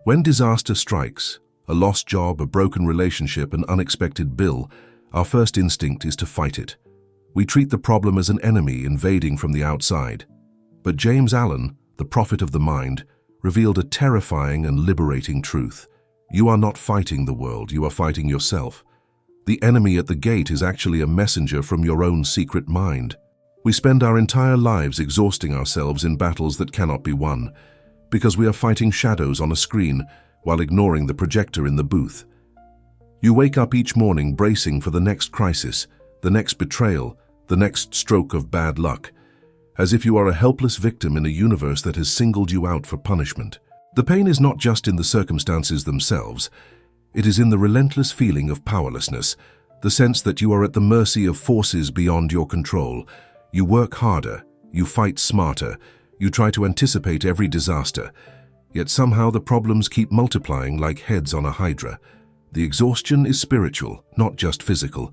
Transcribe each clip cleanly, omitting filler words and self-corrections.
When disaster strikes, a lost job, a broken relationship, an unexpected bill, our first instinct is to fight it. We treat the problem as an enemy invading from the outside. But James Allen, the prophet of the mind, revealed a terrifying and liberating truth. You are not fighting the world, you are fighting yourself. The enemy at the gate is actually a messenger from your own secret mind. We spend our entire lives exhausting ourselves in battles that cannot be won, because we are fighting shadows on a screen while ignoring the projector in the booth. You wake up each morning bracing for the next crisis, the next betrayal, the next stroke of bad luck, as if you are a helpless victim in a universe that has singled you out for punishment. The pain is not just in the circumstances themselves. It is in the relentless feeling of powerlessness, the sense that you are at the mercy of forces beyond your control. You work harder, you fight smarter, you try to anticipate every disaster, yet somehow the problems keep multiplying like heads on a hydra. The exhaustion is spiritual, not just physical.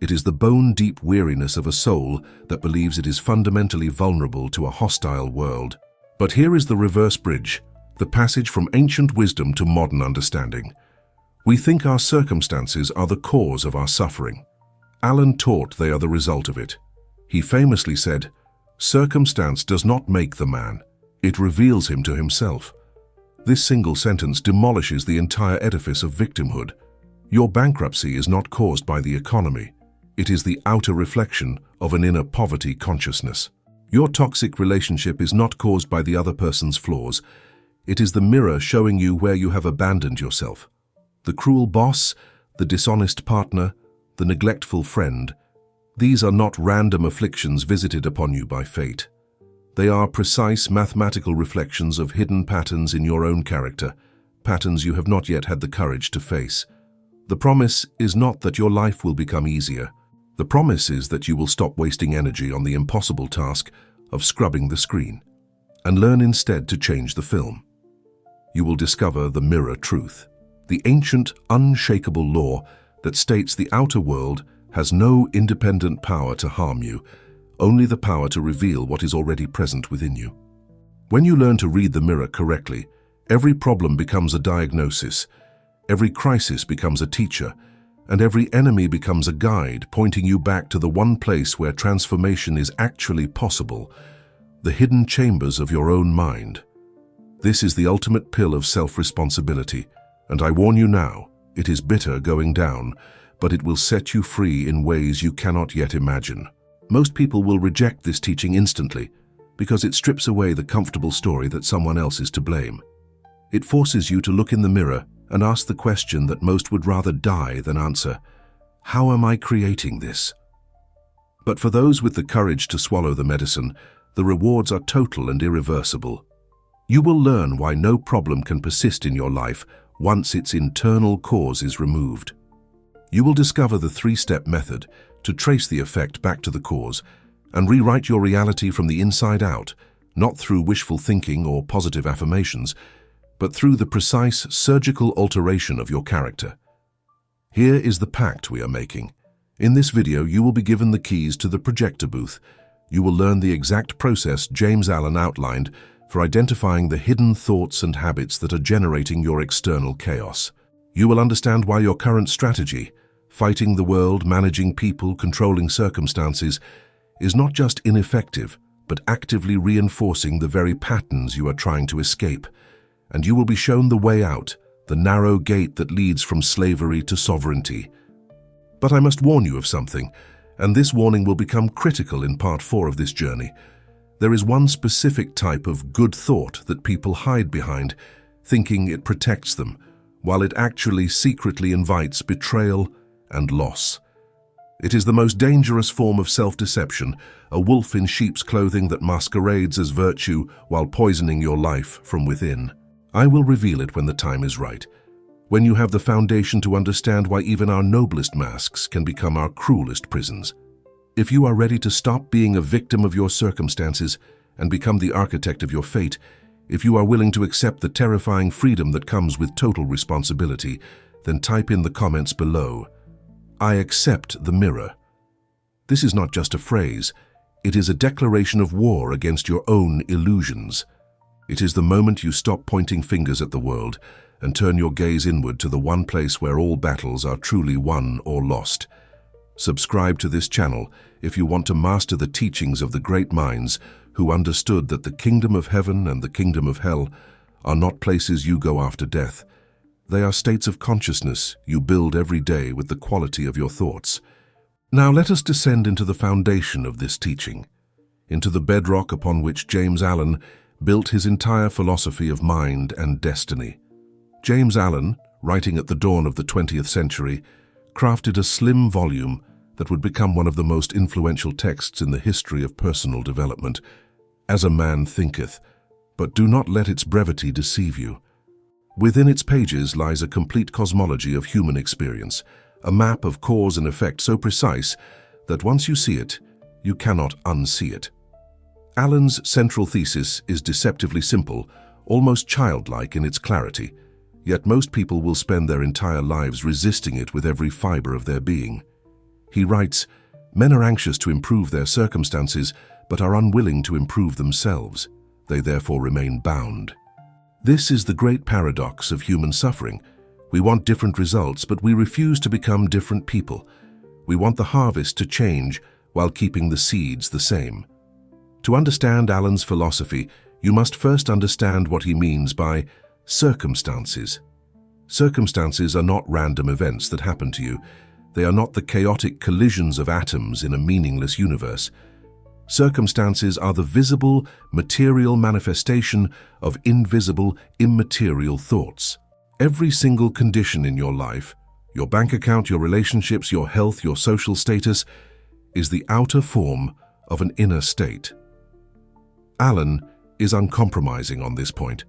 It is the bone-deep weariness of a soul that believes it is fundamentally vulnerable to a hostile world. But here is the reverse bridge, the passage from ancient wisdom to modern understanding. We think our circumstances are the cause of our suffering. Allen taught they are the result of it. He famously said, "Circumstance does not make the man, it reveals him to himself." This single sentence demolishes the entire edifice of victimhood. Your bankruptcy is not caused by the economy. It is the outer reflection of an inner poverty consciousness. Your toxic relationship is not caused by the other person's flaws. It is the mirror showing you where you have abandoned yourself. The cruel boss, the dishonest partner, the neglectful friend, these are not random afflictions visited upon you by fate. They are precise mathematical reflections of hidden patterns in your own character, patterns you have not yet had the courage to face. The promise is not that your life will become easier. The promise is that you will stop wasting energy on the impossible task of scrubbing the screen and learn instead to change the film. You will discover the mirror truth, the ancient, unshakable law that states the outer world has no independent power to harm you, only the power to reveal what is already present within you. When you learn to read the mirror correctly, every problem becomes a diagnosis, every crisis becomes a teacher, and every enemy becomes a guide pointing you back to the one place where transformation is actually possible, the hidden chambers of your own mind. This is the ultimate pill of self-responsibility, and I warn you now, it is bitter going down, but it will set you free in ways you cannot yet imagine. Most people will reject this teaching instantly because it strips away the comfortable story that someone else is to blame. It forces you to look in the mirror and ask the question that most would rather die than answer: how am I creating this? But for those with the courage to swallow the medicine, the rewards are total and irreversible. You will learn why no problem can persist in your life once its internal cause is removed. You will discover the three-step method to trace the effect back to the cause and rewrite your reality from the inside out, not through wishful thinking or positive affirmations, but through the precise surgical alteration of your character. Here is the pact we are making. In this video, you will be given the keys to the projector booth. You will learn the exact process James Allen outlined for identifying the hidden thoughts and habits that are generating your external chaos. You will understand why your current strategy, fighting the world, managing people, controlling circumstances, is not just ineffective, but actively reinforcing the very patterns you are trying to escape. And you will be shown the way out, the narrow gate that leads from slavery to sovereignty. But I must warn you of something, and this warning will become critical in part 4 of this journey. There is one specific type of good thought that people hide behind, thinking it protects them, while it actually secretly invites betrayal and loss. It is the most dangerous form of self-deception, a wolf in sheep's clothing that masquerades as virtue while poisoning your life from within. I will reveal it when the time is right, when you have the foundation to understand why even our noblest masks can become our cruelest prisons. If you are ready to stop being a victim of your circumstances and become the architect of your fate, if you are willing to accept the terrifying freedom that comes with total responsibility, then type in the comments below, "I accept the mirror." This is not just a phrase, it is a declaration of war against your own illusions. It is the moment you stop pointing fingers at the world and turn your gaze inward to the one place where all battles are truly won or lost. Subscribe to this channel if you want to master the teachings of the great minds who understood that the kingdom of heaven and the kingdom of hell are not places you go after death. They are states of consciousness you build every day with the quality of your thoughts. Now let us descend into the foundation of this teaching, into the bedrock upon which James Allen built his entire philosophy of mind and destiny. James Allen, writing at the dawn of the 20th century, crafted a slim volume that would become one of the most influential texts in the history of personal development. As a man thinketh, but do not let its brevity deceive you. Within its pages lies a complete cosmology of human experience, a map of cause and effect so precise that once you see it, you cannot unsee it. Allen's central thesis is deceptively simple, almost childlike in its clarity, yet most people will spend their entire lives resisting it with every fiber of their being. He writes, "Men are anxious to improve their circumstances, but are unwilling to improve themselves. They therefore remain bound." This is the great paradox of human suffering. We want different results, but we refuse to become different people. We want the harvest to change while keeping the seeds the same. To understand Allen's philosophy, you must first understand what he means by circumstances. Circumstances are not random events that happen to you. They are not the chaotic collisions of atoms in a meaningless universe. Circumstances are the visible, material manifestation of invisible, immaterial thoughts. Every single condition in your life, your bank account, your relationships, your health, your social status, is the outer form of an inner state. Allen is uncompromising on this point.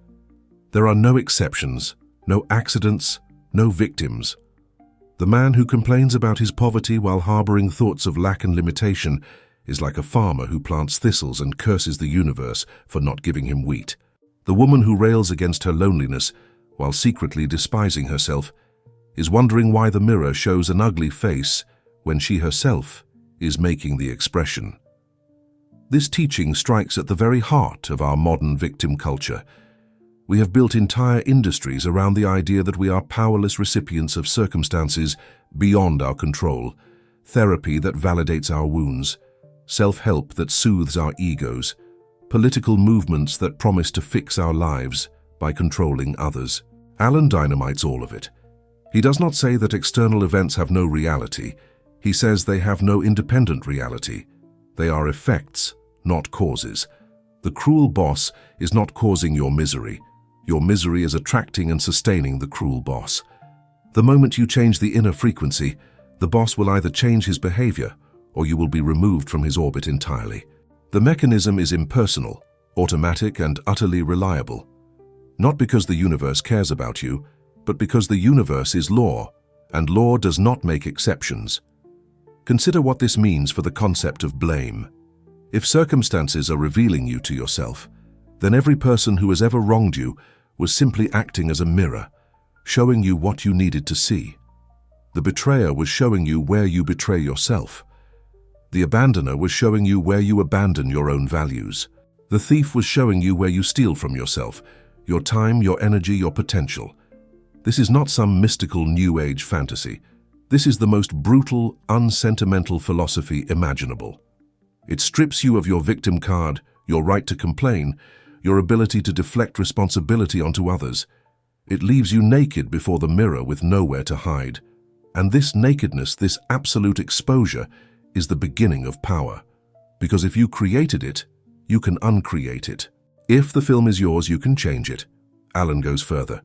There are no exceptions, no accidents, no victims. The man who complains about his poverty while harboring thoughts of lack and limitation is like a farmer who plants thistles and curses the universe for not giving him wheat. The woman who rails against her loneliness while secretly despising herself is wondering why the mirror shows an ugly face when she herself is making the expression. This teaching strikes at the very heart of our modern victim culture. We have built entire industries around the idea that we are powerless recipients of circumstances beyond our control, therapy that validates our wounds, self-help that soothes our egos, political movements that promise to fix our lives by controlling others. Allen dynamites all of it. He does not say that external events have no reality. He says they have no independent reality. They are effects, not causes. The cruel boss is not causing your misery. Your misery is attracting and sustaining the cruel boss. The moment you change the inner frequency, the boss will either change his behavior or you will be removed from his orbit entirely. The mechanism is impersonal, automatic, and utterly reliable. Not because the universe cares about you, but because the universe is law, and law does not make exceptions. Consider what this means for the concept of blame. If circumstances are revealing you to yourself, then every person who has ever wronged you was simply acting as a mirror, showing you what you needed to see. The betrayer was showing you where you betray yourself. The abandoner was showing you where you abandon your own values. The thief was showing you where you steal from yourself, your time, your energy, your potential. This is not some mystical New Age fantasy. This is the most brutal, unsentimental philosophy imaginable. It strips you of your victim card, your right to complain, your ability to deflect responsibility onto others. It leaves you naked before the mirror with nowhere to hide. And this nakedness, this absolute exposure, is the beginning of power. Because if you created it, you can uncreate it. If the film is yours, you can change it. Allen goes further.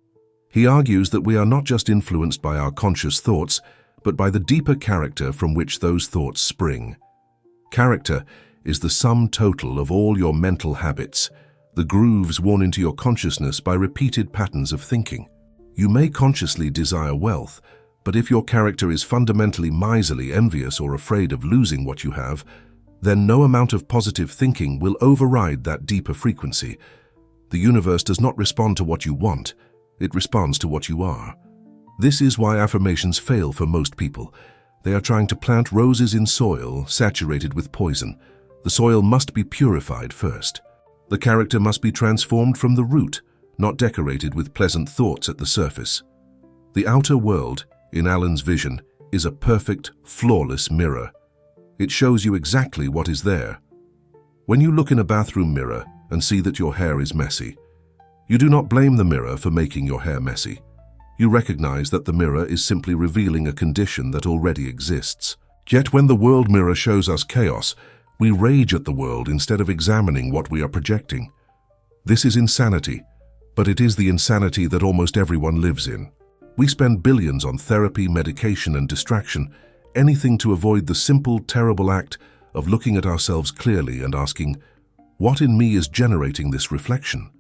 He argues that we are not just influenced by our conscious thoughts, but by the deeper character from which those thoughts spring. Character is the sum total of all your mental habits, the grooves worn into your consciousness by repeated patterns of thinking. You may consciously desire wealth, but if your character is fundamentally miserly, envious, or afraid of losing what you have, then no amount of positive thinking will override that deeper frequency. The universe does not respond to what you want, it responds to what you are. This is why affirmations fail for most people. They are trying to plant roses in soil saturated with poison. The soil must be purified first. The character must be transformed from the root, not decorated with pleasant thoughts at the surface. The outer world, in Alan's vision, is a perfect, flawless mirror. It shows you exactly what is there. When you look in a bathroom mirror and see that your hair is messy, you do not blame the mirror for making your hair messy. You recognize that the mirror is simply revealing a condition that already exists. Yet when the world mirror shows us chaos, we rage at the world instead of examining what we are projecting. This is insanity, but it is the insanity that almost everyone lives in. We spend billions on therapy, medication, and distraction, anything to avoid the simple, terrible act of looking at ourselves clearly and asking, what in me is generating this reflection?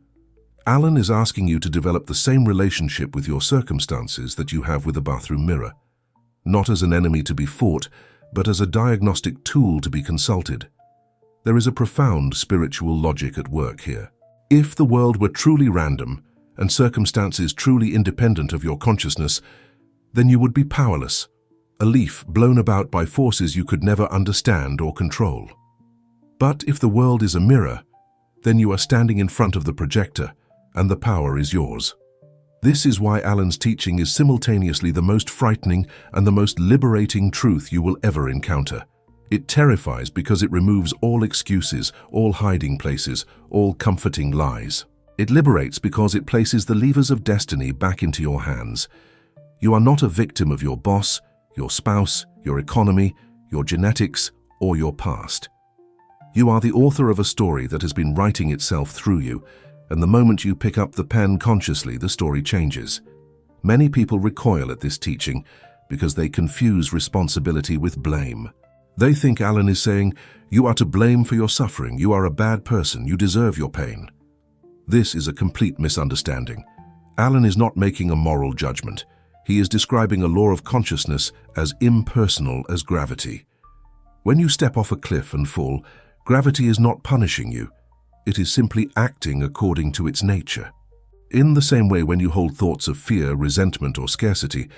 Alan is asking you to develop the same relationship with your circumstances that you have with a bathroom mirror, not as an enemy to be fought, but as a diagnostic tool to be consulted. There is a profound spiritual logic at work here. If the world were truly random and circumstances truly independent of your consciousness, then you would be powerless, a leaf blown about by forces you could never understand or control. But if the world is a mirror, then you are standing in front of the projector, and the power is yours. This is why Alan's teaching is simultaneously the most frightening and the most liberating truth you will ever encounter. It terrifies because it removes all excuses, all hiding places, all comforting lies. It liberates because it places the levers of destiny back into your hands. You are not a victim of your boss, your spouse, your economy, your genetics, or your past. You are the author of a story that has been writing itself through you, and the moment you pick up the pen consciously, the story changes. Many people recoil at this teaching because they confuse responsibility with blame. They think Alan is saying, you are to blame for your suffering, you are a bad person, you deserve your pain. This is a complete misunderstanding. Alan is not making a moral judgment. He is describing a law of consciousness as impersonal as gravity. When you step off a cliff and fall, gravity is not punishing you. It is simply acting according to its nature. In the same way, when you hold thoughts of fear, resentment, or scarcity,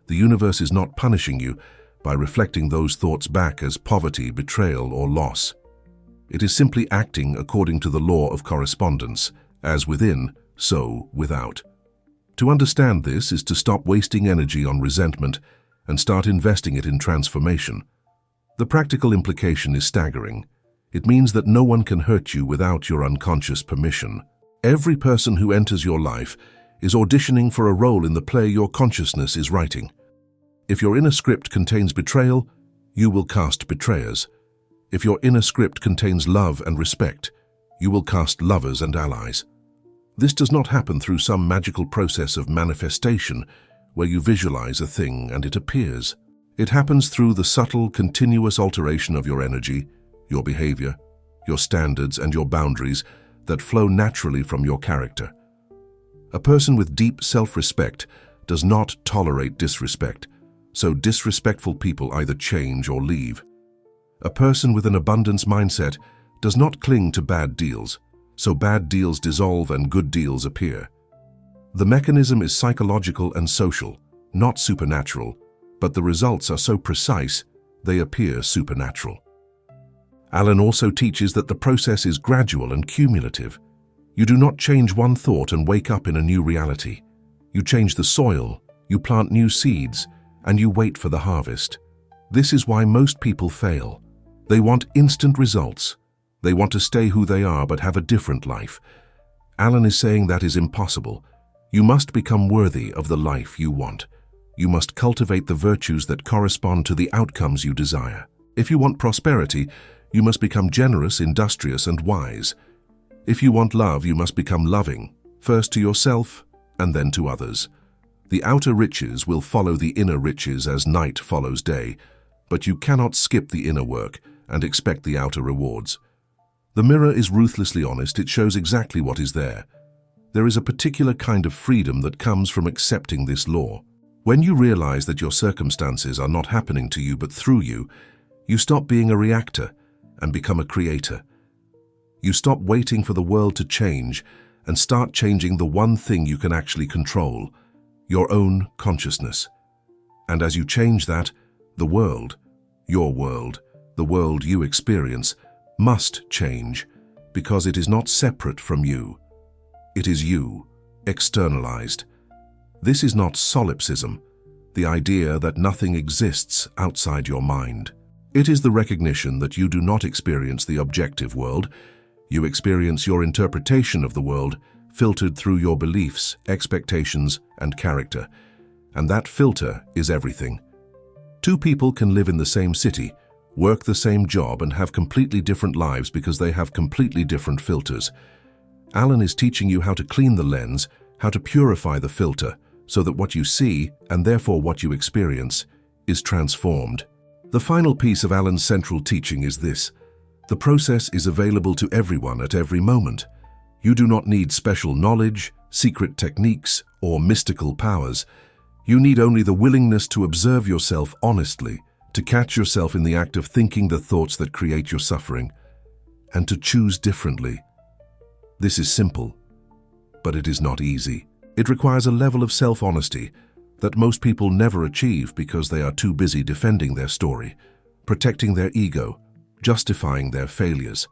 the universe is not punishing you by reflecting those thoughts back as poverty, betrayal, or loss. It is simply acting according to the law of correspondence, as within, so without. To understand this is to stop wasting energy on resentment and start investing it in transformation. The practical implication is staggering. It means that no one can hurt you without your unconscious permission. Every person who enters your life is auditioning for a role in the play your consciousness is writing. If your inner script contains betrayal, you will cast betrayers. If your inner script contains love and respect, you will cast lovers and allies. This does not happen through some magical process of manifestation where you visualize a thing and it appears. It happens through the subtle, continuous alteration of your energy, your behavior, your standards, and your boundaries that flow naturally from your character. A person with deep self-respect does not tolerate disrespect, so disrespectful people either change or leave. A person with an abundance mindset does not cling to bad deals, so bad deals dissolve and good deals appear. The mechanism is psychological and social, not supernatural, but the results are so precise, they appear supernatural. Alan also teaches that the process is gradual and cumulative. You do not change one thought and wake up in a new reality. You change the soil, you plant new seeds, and you wait for the harvest. This is why most people fail. They want instant results. They want to stay who they are but have a different life. Alan is saying that is impossible. You must become worthy of the life you want. You must cultivate the virtues that correspond to the outcomes you desire. If you want prosperity, you must become generous, industrious, and wise. If you want love, you must become loving, first to yourself and then to others. The outer riches will follow the inner riches as night follows day, but you cannot skip the inner work and expect the outer rewards. The mirror is ruthlessly honest. It shows exactly what is there. There is a particular kind of freedom that comes from accepting this law. When you realize that your circumstances are not happening to you but through you, you stop being a reactor and become a creator. You stop waiting for the world to change and start changing the one thing you can actually control, your own consciousness. And as you change that, the world, your world, the world you experience, must change, because it is not separate from you. It is you, externalized. This is not solipsism, the idea that nothing exists outside your mind. It is the recognition that you do not experience the objective world. You experience your interpretation of the world, filtered through your beliefs, expectations, and character. And that filter is everything. Two people can live in the same city, work the same job, and have completely different lives because they have completely different filters. Alan is teaching you how to clean the lens, how to purify the filter, so that what you see, and therefore what you experience, is transformed. The final piece of Alan's central teaching is this: the process is available to everyone at every moment. You do not need special knowledge, secret techniques, or mystical powers. You need only the willingness to observe yourself honestly, to catch yourself in the act of thinking the thoughts that create your suffering, and to choose differently. This is simple, but it is not easy. It requires a level of self-honesty that most people never achieve because they are too busy defending their story, protecting their ego, justifying their failures.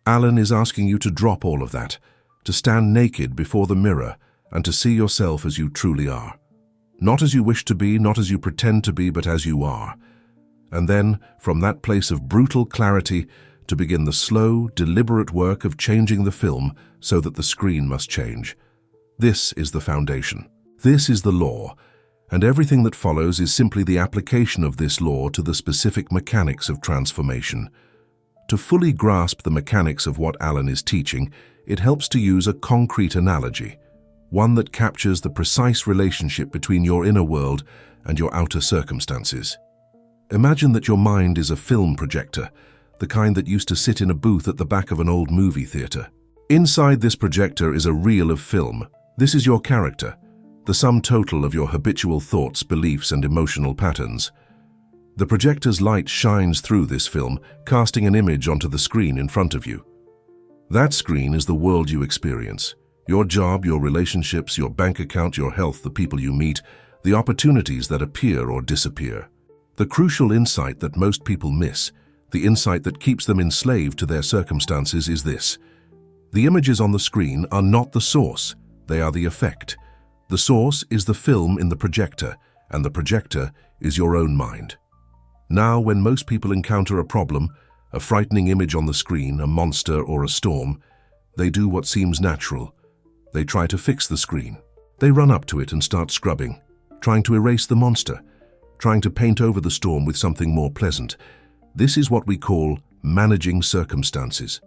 Alan is asking you to drop all of that, to stand naked before the mirror and to see yourself as you truly are. Not as you wish to be, not as you pretend to be, but as you are. And then, from that place of brutal clarity, to begin the slow, deliberate work of changing the film so that the screen must change. This is the foundation. This is the law, and everything that follows is simply the application of this law to the specific mechanics of transformation. To fully grasp the mechanics of what Alan is teaching, it helps to use a concrete analogy, one that captures the precise relationship between your inner world and your outer circumstances. Imagine that your mind is a film projector, the kind that used to sit in a booth at the back of an old movie theater. Inside this projector is a reel of film. This is your character, the sum total of your habitual thoughts, beliefs, and emotional patterns. The projector's light shines through this film, casting an image onto the screen in front of you. That screen is the world you experience. Your job, your relationships, your bank account, your health, the people you meet, the opportunities that appear or disappear. The crucial insight that most people miss, the insight that keeps them enslaved to their circumstances, is this: the images on the screen are not the source, they are the effect. The source is the film in the projector, and the projector is your own mind. Now, when most people encounter a problem, a frightening image on the screen, a monster or a storm, they do what seems natural. They try to fix the screen. They run up to it and start scrubbing, trying to erase the monster, trying to paint over the storm with something more pleasant. This is what we call managing circumstances.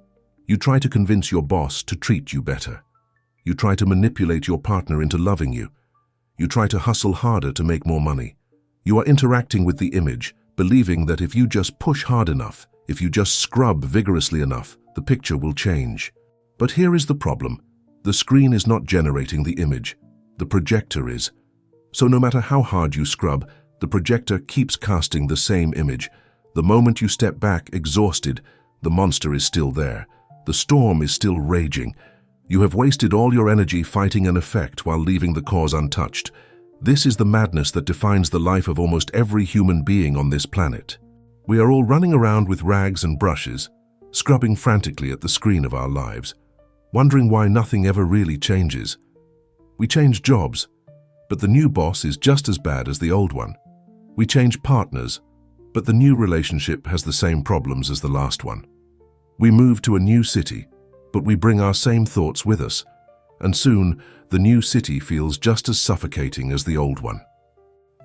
You try to convince your boss to treat you better. You try to manipulate your partner into loving you. You try to hustle harder to make more money. You are interacting with the image, believing that if you just push hard enough, if you just scrub vigorously enough, the picture will change. But here is the problem. The screen is not generating the image. The projector is. So no matter how hard you scrub, the projector keeps casting the same image. The moment you step back, exhausted, the monster is still there. The storm is still raging. You have wasted all your energy fighting an effect while leaving the cause untouched. This is the madness that defines the life of almost every human being on this planet. We are all running around with rags and brushes, scrubbing frantically at the screen of our lives, wondering why nothing ever really changes. We change jobs, but the new boss is just as bad as the old one. We change partners, but the new relationship has the same problems as the last one. We move to a new city, but we bring our same thoughts with us, and soon the new city feels just as suffocating as the old one.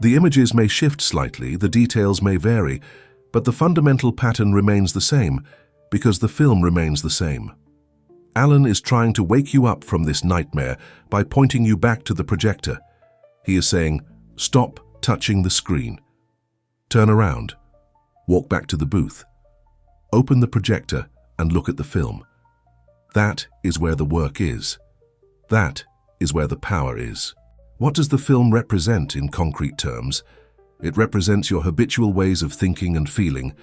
The images may shift slightly, the details may vary, but the fundamental pattern remains the same because the film remains the same. Alan is trying to wake you up from this nightmare by pointing you back to the projector. He is saying, stop touching the screen. Turn around. Walk back to the booth. Open the projector and look at the film. That is where the work is. That is where the power is. What does the film represent in concrete terms? It represents your habitual ways of thinking and feeling.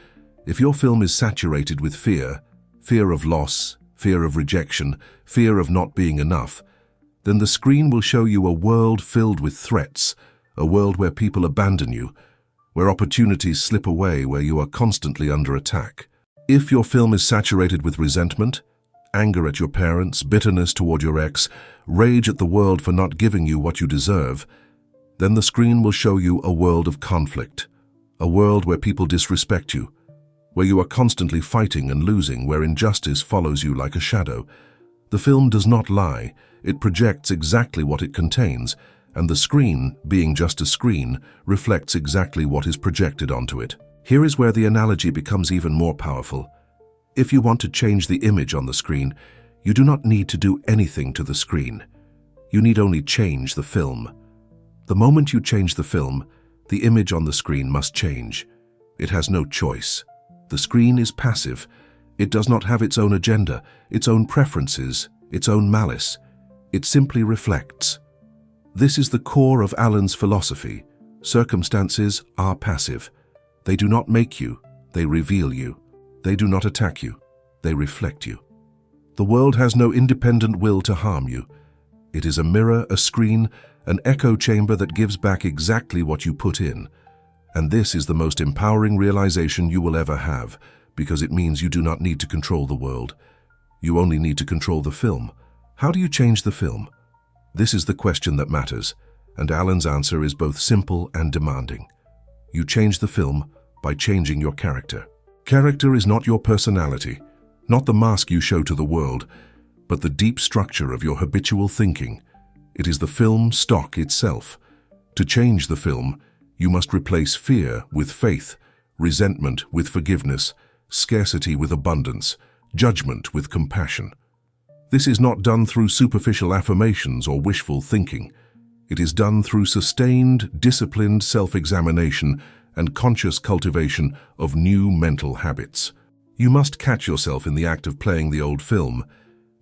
If your film is saturated with fear, fear of loss, fear of rejection, fear of not being enough, then the screen will show you a world filled with threats, a world where people abandon you, where opportunities slip away, where you are constantly under attack. If your film is saturated with resentment, anger at your parents, bitterness toward your ex, rage at the world for not giving you what you deserve, then the screen will show you a world of conflict, a world where people disrespect you, where you are constantly fighting and losing, where injustice follows you like a shadow. The film does not lie. It projects exactly what it contains, and the screen, being just a screen, reflects exactly what is projected onto it. Here is where the analogy becomes even more powerful. If you want to change the image on the screen, you do not need to do anything to the screen. You need only change the film. The moment you change the film, the image on the screen must change. It has no choice. The screen is passive. It does not have its own agenda, its own preferences, its own malice. It simply reflects. This is the core of Alan's philosophy. Circumstances are passive. They do not make you, they reveal you. They do not attack you, they reflect you. The world has no independent will to harm you. It is a mirror, a screen, an echo chamber that gives back exactly what you put in. And this is the most empowering realization you will ever have, because it means you do not need to control the world. You only need to control the film. How do you change the film? This is the question that matters, and Alan's answer is both simple and demanding. You change the film by changing your character. Character is not your personality, not the mask you show to the world, but the deep structure of your habitual thinking. It is the film stock itself. To change the film, you must replace fear with faith, resentment with forgiveness, scarcity with abundance, judgment with compassion. This is not done through superficial affirmations or wishful thinking. It is done through sustained, disciplined self-examination and conscious cultivation of new mental habits. You must catch yourself in the act of playing the old film.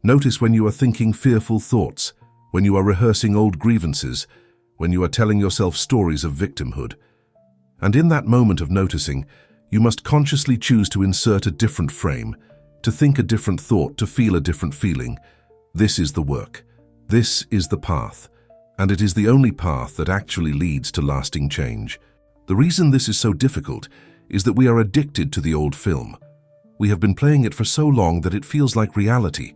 Notice when you are thinking fearful thoughts, when you are rehearsing old grievances, when you are telling yourself stories of victimhood. And in that moment of noticing, you must consciously choose to insert a different frame, to think a different thought, to feel a different feeling. This is the work. This is the path. And it is the only path that actually leads to lasting change. The reason this is so difficult is that we are addicted to the old film. We have been playing it for so long that it feels like reality.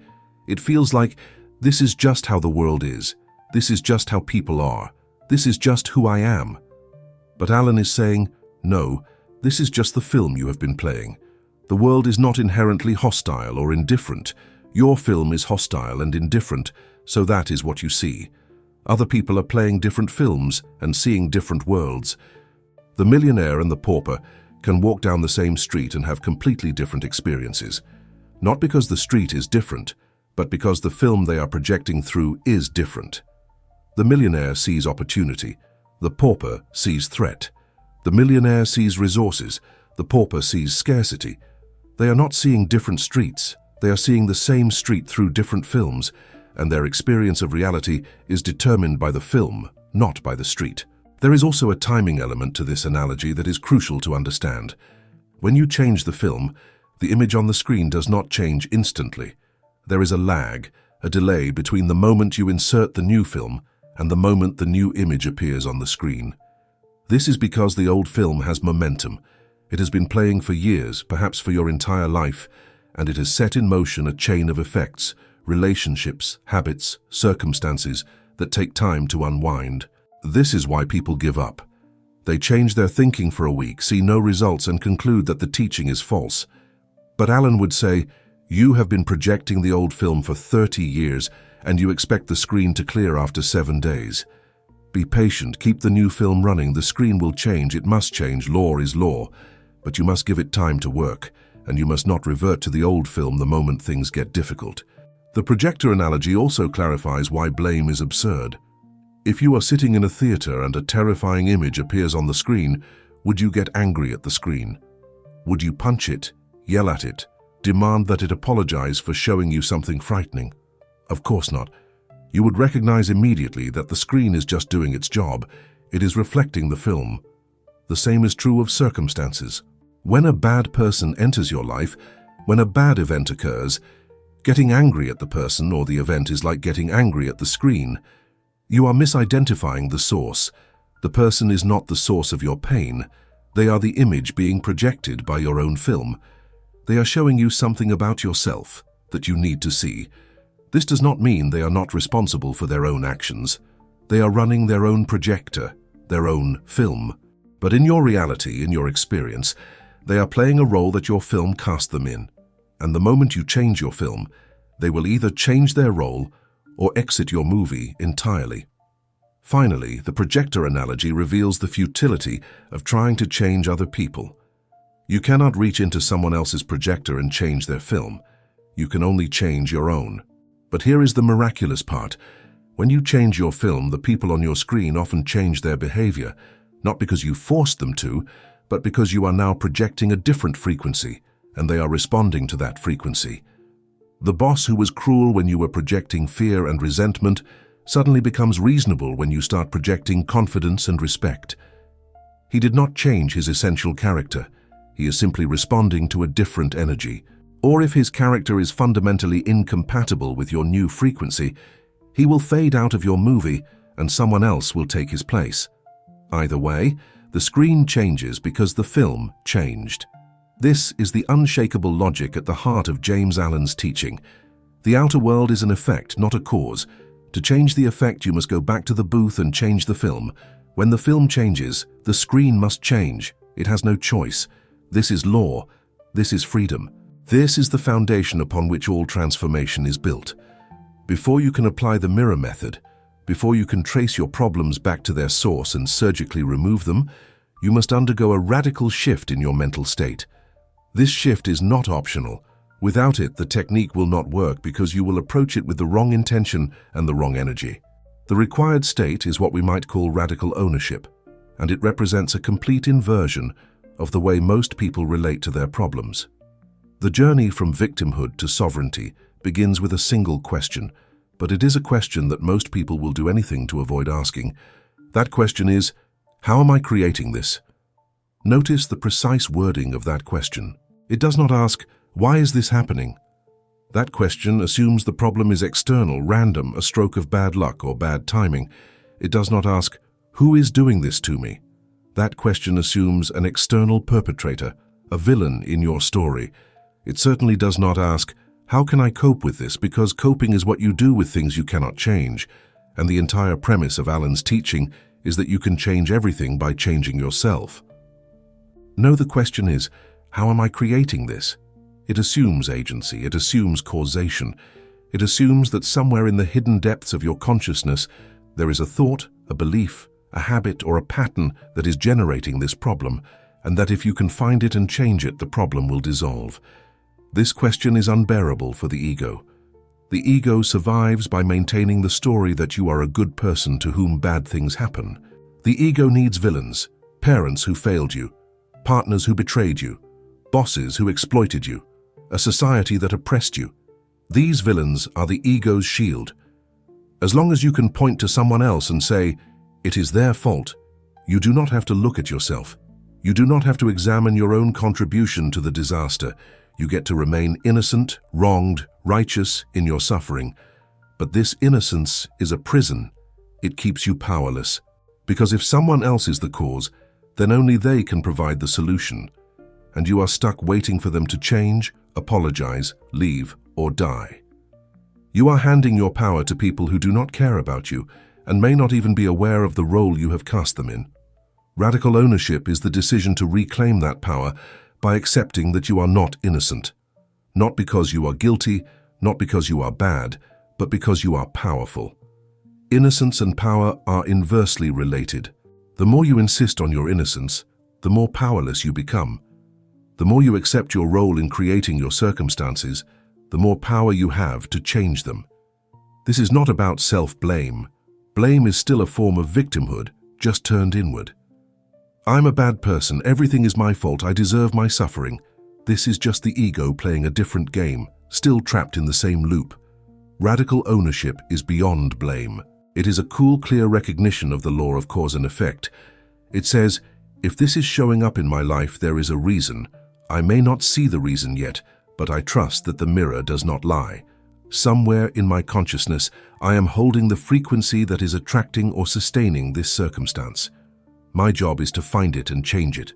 It feels like this is just how the world is. This is just how people are. This is just who I am. But Alan is saying, no, this is just the film you have been playing. The world is not inherently hostile or indifferent. Your film is hostile and indifferent, so that is what you see. Other people are playing different films and seeing different worlds. The millionaire and the pauper can walk down the same street and have completely different experiences. Not because the street is different, but because the film they are projecting through is different. The millionaire sees opportunity. The pauper sees threat. The millionaire sees resources. The pauper sees scarcity. They are not seeing different streets. They are seeing the same street through different films, and their experience of reality is determined by the film, not by the street. There is also a timing element to this analogy that is crucial to understand. When you change the film, the image on the screen does not change instantly. There is a lag, a delay between the moment you insert the new film and the moment the new image appears on the screen. This is because the old film has momentum. It has been playing for years, perhaps for your entire life, and it has set in motion a chain of effects, relationships, habits, circumstances that take time to unwind. This is why people give up. They change their thinking for a week, see no results, and conclude that the teaching is false. But Alan would say, you have been projecting the old film for 30 years, and you expect the screen to clear after 7 days. Be patient, keep the new film running. The screen will change, it must change, law is law. But you must give it time to work, and you must not revert to the old film the moment things get difficult. The projector analogy also clarifies why blame is absurd. If you are sitting in a theater and a terrifying image appears on the screen, would you get angry at the screen? Would you punch it, yell at it, demand that it apologize for showing you something frightening? Of course not. You would recognize immediately that the screen is just doing its job. It is reflecting the film. The same is true of circumstances. When a bad person enters your life, when a bad event occurs, getting angry at the person or the event is like getting angry at the screen. You are misidentifying the source. The person is not the source of your pain. They are the image being projected by your own film. They are showing you something about yourself, that you need to see. This does not mean they are not responsible for their own actions. They are running their own projector, their own film. But in your reality, in your experience, they are playing a role that your film cast them in. And the moment you change your film, they will either change their role or exit your movie entirely. Finally, the projector analogy reveals the futility of trying to change other people. You cannot reach into someone else's projector and change their film. You can only change your own. But here is the miraculous part. When you change your film, the people on your screen often change their behavior, not because you forced them to, but because you are now projecting a different frequency, and they are responding to that frequency. The boss who was cruel when you were projecting fear and resentment suddenly becomes reasonable when you start projecting confidence and respect. He did not change his essential character. He is simply responding to a different energy. Or if his character is fundamentally incompatible with your new frequency, he will fade out of your movie and someone else will take his place. Either way, the screen changes because the film changed. This is the unshakable logic at the heart of James Allen's teaching. The outer world is an effect, not a cause. To change the effect, you must go back to the booth and change the film. When the film changes, the screen must change. It has no choice. This is law. This is freedom. This is the foundation upon which all transformation is built. Before you can apply the mirror method, before you can trace your problems back to their source and surgically remove them, you must undergo a radical shift in your mental state. This shift is not optional. Without it, the technique will not work because you will approach it with the wrong intention and the wrong energy. The required state is what we might call radical ownership, and it represents a complete inversion of the way most people relate to their problems. The journey from victimhood to sovereignty begins with a single question, but it is a question that most people will do anything to avoid asking. That question is, how am I creating this? Notice the precise wording of that question. It does not ask, why is this happening? That question assumes the problem is external, random, a stroke of bad luck or bad timing. It does not ask, who is doing this to me? That question assumes an external perpetrator, a villain in your story. It certainly does not ask, how can I cope with this? Because coping is what you do with things you cannot change. And the entire premise of Allen's teaching is that you can change everything by changing yourself. No, the question is, how am I creating this? It assumes agency, it assumes causation. It assumes that somewhere in the hidden depths of your consciousness, there is a thought, a belief, a habit, or a pattern that is generating this problem, and that if you can find it and change it, the problem will dissolve. This question is unbearable for the ego. The ego survives by maintaining the story that you are a good person to whom bad things happen. The ego needs villains, parents who failed you, partners who betrayed you, bosses who exploited you, a society that oppressed you. These villains are the ego's shield. As long as you can point to someone else and say, it is their fault, you do not have to look at yourself. You do not have to examine your own contribution to the disaster. You get to remain innocent, wronged, righteous in your suffering. But this innocence is a prison. It keeps you powerless. Because if someone else is the cause, then only they can provide the solution. And you are stuck waiting for them to change, apologize, leave, or die. You are handing your power to people who do not care about you and may not even be aware of the role you have cast them in. Radical ownership is the decision to reclaim that power by accepting that you are not innocent. Not because you are guilty, not because you are bad, but because you are powerful. Innocence and power are inversely related. The more you insist on your innocence, the more powerless you become. The more you accept your role in creating your circumstances, the more power you have to change them. This is not about self-blame. Blame is still a form of victimhood, just turned inward. I'm a bad person, everything is my fault, I deserve my suffering. This is just the ego playing a different game, still trapped in the same loop. Radical ownership is beyond blame. It is a cool, clear recognition of the law of cause and effect. It says, if this is showing up in my life, there is a reason. I may not see the reason yet, but I trust that the mirror does not lie. Somewhere in my consciousness, I am holding the frequency that is attracting or sustaining this circumstance. My job is to find it and change it.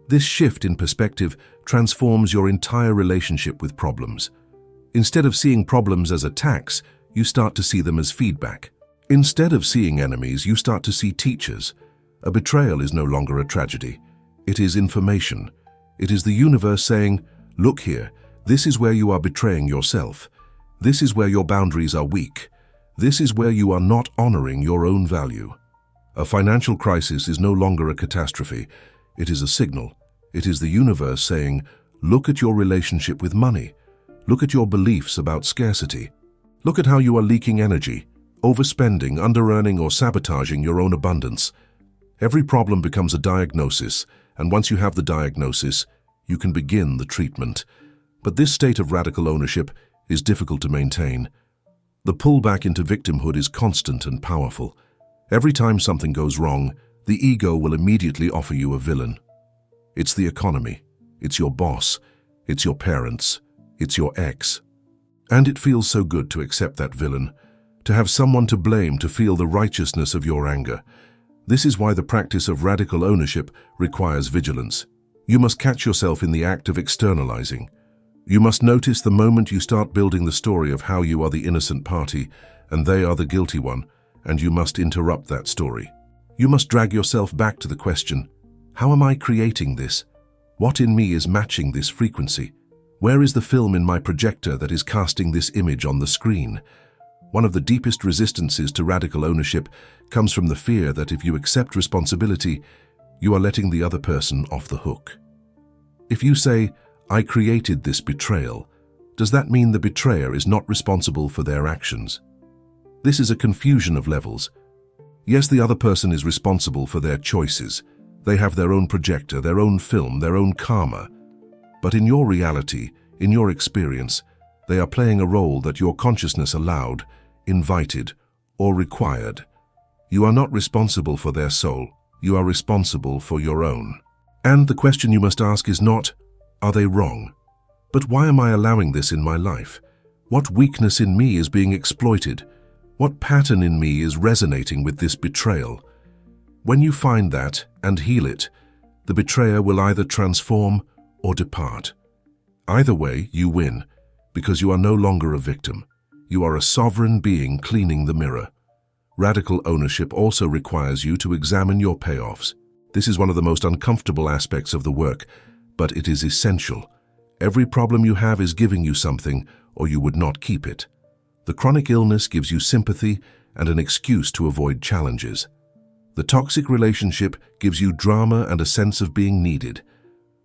This shift in perspective transforms your entire relationship with problems. Instead of seeing problems as attacks, you start to see them as feedback. Instead of seeing enemies, you start to see teachers. A betrayal is no longer a tragedy. It is information. It is the universe saying, look here, this is where you are betraying yourself. This is where your boundaries are weak. This is where you are not honoring your own value. A financial crisis is no longer a catastrophe. It is a signal. It is the universe saying, look at your relationship with money. Look at your beliefs about scarcity. Look at how you are leaking energy, overspending, under-earning, or sabotaging your own abundance. Every problem becomes a diagnosis, and once you have the diagnosis, you can begin the treatment. But this state of radical ownership is difficult to maintain. The pullback into victimhood is constant and powerful. Every time something goes wrong, the ego will immediately offer you a villain. It's the economy, it's your boss, it's your parents, it's your ex. And it feels so good to accept that villain, to have someone to blame, to feel the righteousness of your anger. This is why the practice of radical ownership requires vigilance. You must catch yourself in the act of externalizing. You must notice the moment you start building the story of how you are the innocent party and they are the guilty one, and you must interrupt that story. You must drag yourself back to the question, how am I creating this? What in me is matching this frequency? Where is the film in my projector that is casting this image on the screen? One of the deepest resistances to radical ownership comes from the fear that if you accept responsibility, you are letting the other person off the hook. If you say, I created this betrayal, does that mean the betrayer is not responsible for their actions? This is a confusion of levels. Yes, the other person is responsible for their choices. They have their own projector, their own film, their own karma. But in your reality, in your experience, they are playing a role that your consciousness allowed, invited, or required. You are not responsible for their soul. You are responsible for your own. And the question you must ask is not, are they wrong? But why am I allowing this in my life? What weakness in me is being exploited? What pattern in me is resonating with this betrayal? When you find that and heal it, the betrayer will either transform or depart. Either way, you win, because you are no longer a victim. You are a sovereign being cleaning the mirror. Radical ownership also requires you to examine your payoffs. This is one of the most uncomfortable aspects of the work, but it is essential. Every problem you have is giving you something, or you would not keep it. The chronic illness gives you sympathy and an excuse to avoid challenges. The toxic relationship gives you drama and a sense of being needed.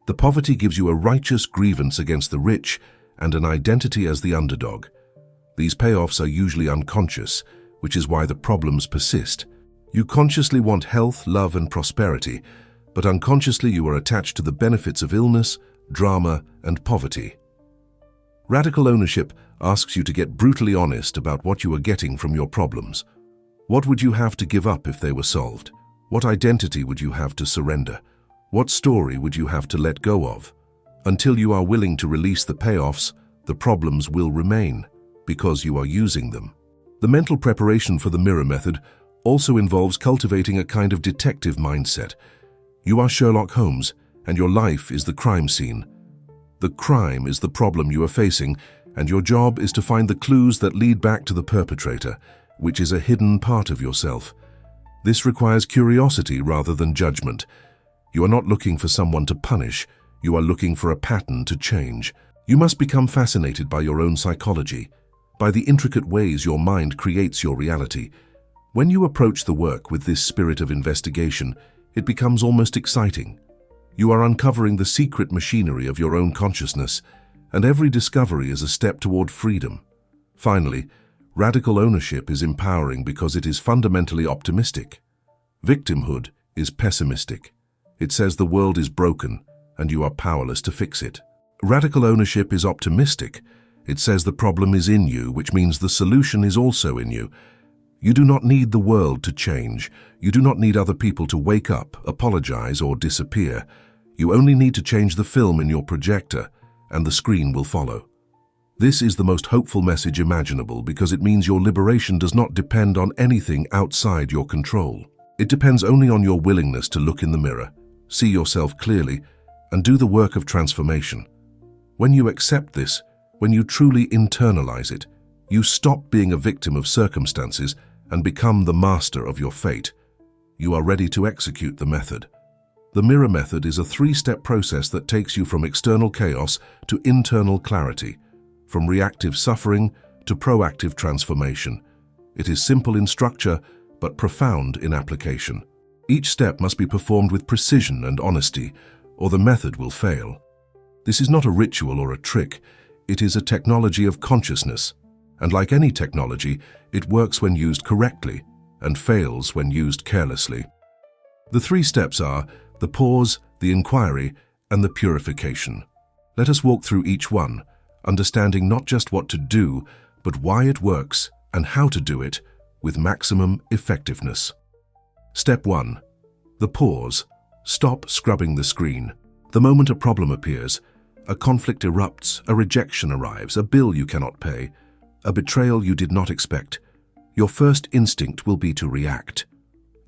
The poverty gives you a righteous grievance against the rich and an identity as the underdog. These payoffs are usually unconscious, which is why the problems persist. You consciously want health, love, and prosperity, but unconsciously you are attached to the benefits of illness, drama, and poverty. Radical ownership asks you to get brutally honest about what you are getting from your problems. What would you have to give up if they were solved? What identity would you have to surrender? What story would you have to let go of? Until you are willing to release the payoffs, the problems will remain, because you are using them. The mental preparation for the mirror method also involves cultivating a kind of detective mindset. You are Sherlock Holmes, and your life is the crime scene. The crime is the problem you are facing, and your job is to find the clues that lead back to the perpetrator, which is a hidden part of yourself. This requires curiosity rather than judgment. You are not looking for someone to punish, you are looking for a pattern to change. You must become fascinated by your own psychology, by the intricate ways your mind creates your reality. When you approach the work with this spirit of investigation, it becomes almost exciting. You are uncovering the secret machinery of your own consciousness, and every discovery is a step toward freedom. Finally, radical ownership is empowering because it is fundamentally optimistic. Victimhood is pessimistic. It says the world is broken and you are powerless to fix it. Radical ownership is optimistic. It says the problem is in you, which means the solution is also in you. You do not need the world to change. You do not need other people to wake up, apologize, or disappear. You only need to change the film in your projector, and the screen will follow. This is the most hopeful message imaginable because it means your liberation does not depend on anything outside your control. It depends only on your willingness to look in the mirror, see yourself clearly, and do the work of transformation. When you accept this, When you truly internalize it, you stop being a victim of circumstances and become the master of your fate. You are ready to execute the method. The mirror method is a three-step process that takes you from external chaos to internal clarity, from reactive suffering to proactive transformation. It is simple in structure, but profound in application. Each step must be performed with precision and honesty, or the method will fail. This is not a ritual or a trick. It is a technology of consciousness. And like any technology, it works when used correctly and fails when used carelessly. The three steps are the pause, the inquiry, and the purification. Let us walk through each one, understanding not just what to do, but why it works and how to do it with maximum effectiveness. Step 1. The pause. Stop scrubbing the screen. The moment a problem appears, a conflict erupts, a rejection arrives, a bill you cannot pay, a betrayal you did not expect, your first instinct will be to react.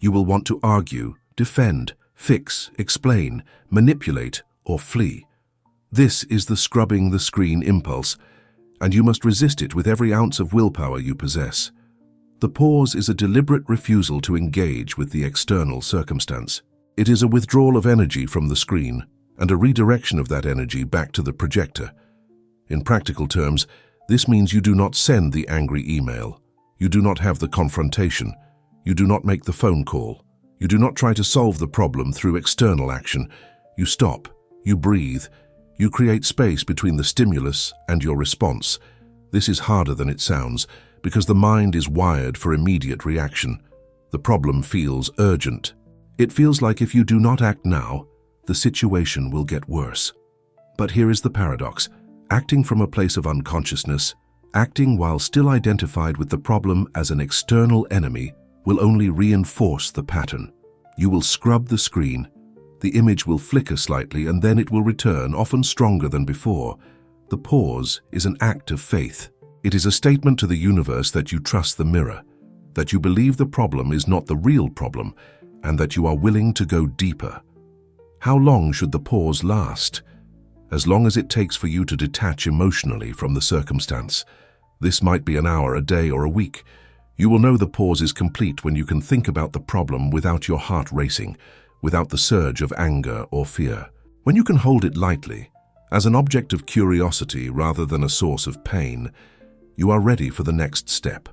You will want to argue, defend, fix, explain, manipulate, or flee. This is the scrubbing the screen impulse, and you must resist it with every ounce of willpower you possess. The pause is a deliberate refusal to engage with the external circumstance. It is a withdrawal of energy from the screen and a redirection of that energy back to the projector. In practical terms, this means you do not send the angry email. You do not have the confrontation. You do not make the phone call. You do not try to solve the problem through external action. You stop. You breathe. You create space between the stimulus and your response. This is harder than it sounds, because the mind is wired for immediate reaction. The problem feels urgent. It feels like if you do not act now, the situation will get worse. But here is the paradox. Acting from a place of unconsciousness, acting while still identified with the problem as an external enemy, will only reinforce the pattern. You will scrub the screen, the image will flicker slightly, and then it will return, often stronger than before. The pause is an act of faith. It is a statement to the universe that you trust the mirror, that you believe the problem is not the real problem, and that you are willing to go deeper. How long should the pause last? As long as it takes for you to detach emotionally from the circumstance. This might be an hour, a day, or a week. You will know the pause is complete when you can think about the problem without your heart racing, without the surge of anger or fear. When you can hold it lightly, as an object of curiosity rather than a source of pain, you are ready for the next step.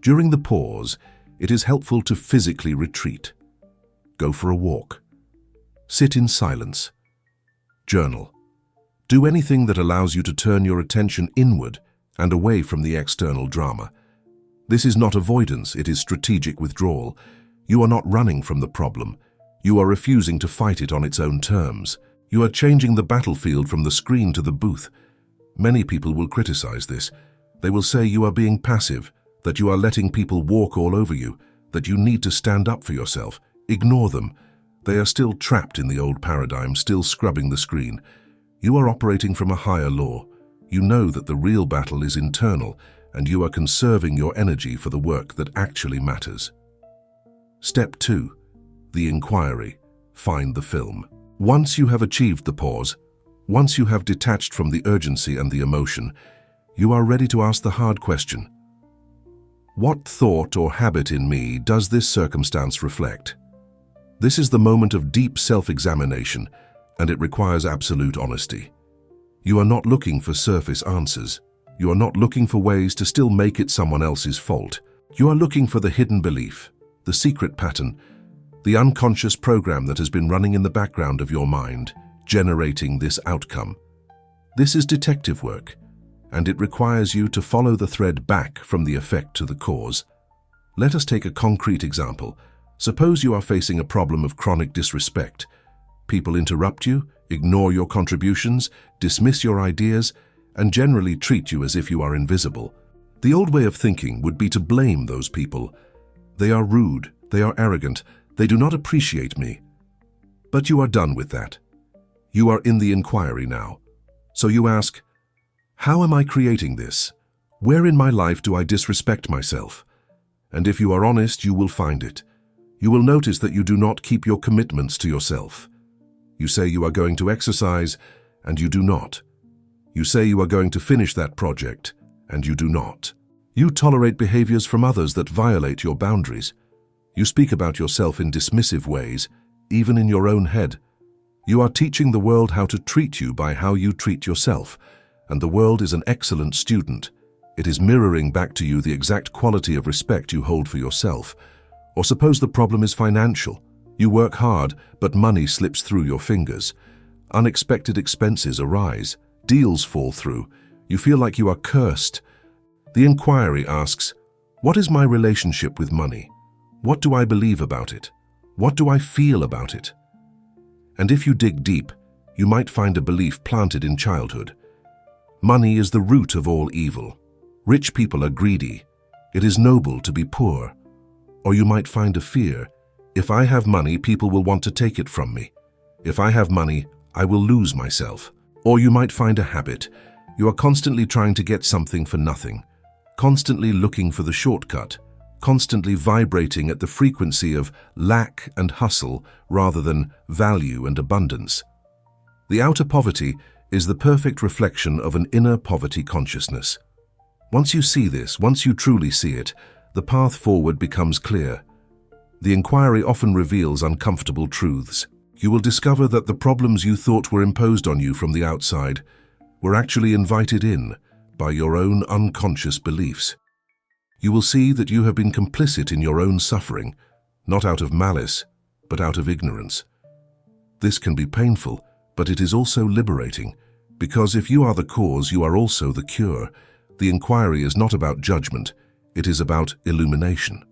During the pause, it is helpful to physically retreat. Go for a walk. Sit in silence. Journal. Do anything that allows you to turn your attention inward and away from the external drama. This is not avoidance, it is strategic withdrawal. You are not running from the problem. You are refusing to fight it on its own terms. You are changing the battlefield from the screen to the booth. Many people will criticize this. They will say you are being passive, that you are letting people walk all over you, that you need to stand up for yourself. Ignore them. They are still trapped in the old paradigm, still scrubbing the screen. You are operating from a higher law. You know that the real battle is internal, and you are conserving your energy for the work that actually matters. Step 2. The inquiry. Find the film. Once you have achieved the pause, once you have detached from the urgency and the emotion, you are ready to ask the hard question. What thought or habit in me does this circumstance reflect? This is the moment of deep self-examination, and it requires absolute honesty. You are not looking for surface answers. You are not looking for ways to still make it someone else's fault. You are looking for the hidden belief, the secret pattern, the unconscious program that has been running in the background of your mind, generating this outcome. This is detective work, and it requires you to follow the thread back from the effect to the cause. Let us take a concrete example. Suppose you are facing a problem of chronic disrespect. People interrupt you, ignore your contributions, dismiss your ideas, and generally treat you as if you are invisible. The old way of thinking would be to blame those people. They are rude, they are arrogant, they do not appreciate me. But you are done with that. You are in the inquiry now. So you ask, how am I creating this? Where in my life do I disrespect myself? And if you are honest, you will find it. You will notice that you do not keep your commitments to yourself. You say you are going to exercise, and you do not. You say you are going to finish that project, and you do not. You tolerate behaviors from others that violate your boundaries. You speak about yourself in dismissive ways, even in your own head. You are teaching the world how to treat you by how you treat yourself, and the world is an excellent student. It is mirroring back to you the exact quality of respect you hold for yourself. Or suppose the problem is financial. You work hard, but money slips through your fingers. Unexpected expenses arise. Deals fall through. You feel like you are cursed. The inquiry asks, what is my relationship with money? What do I believe about it? What do I feel about it? And if you dig deep, you might find a belief planted in childhood. Money is the root of all evil. Rich people are greedy. It is noble to be poor. Or you might find a fear. If I have money, people will want to take it from me. If I have money, I will lose myself. Or you might find a habit. You are constantly trying to get something for nothing, constantly looking for the shortcut, constantly vibrating at the frequency of lack and hustle rather than value and abundance. The outer poverty is the perfect reflection of an inner poverty consciousness. Once you see this, once you truly see it, the path forward becomes clear. The inquiry often reveals uncomfortable truths. You will discover that the problems you thought were imposed on you from the outside were actually invited in by your own unconscious beliefs. You will see that you have been complicit in your own suffering, not out of malice, but out of ignorance. This can be painful, but it is also liberating, because if you are the cause, you are also the cure. The inquiry is not about judgment, it is about illumination.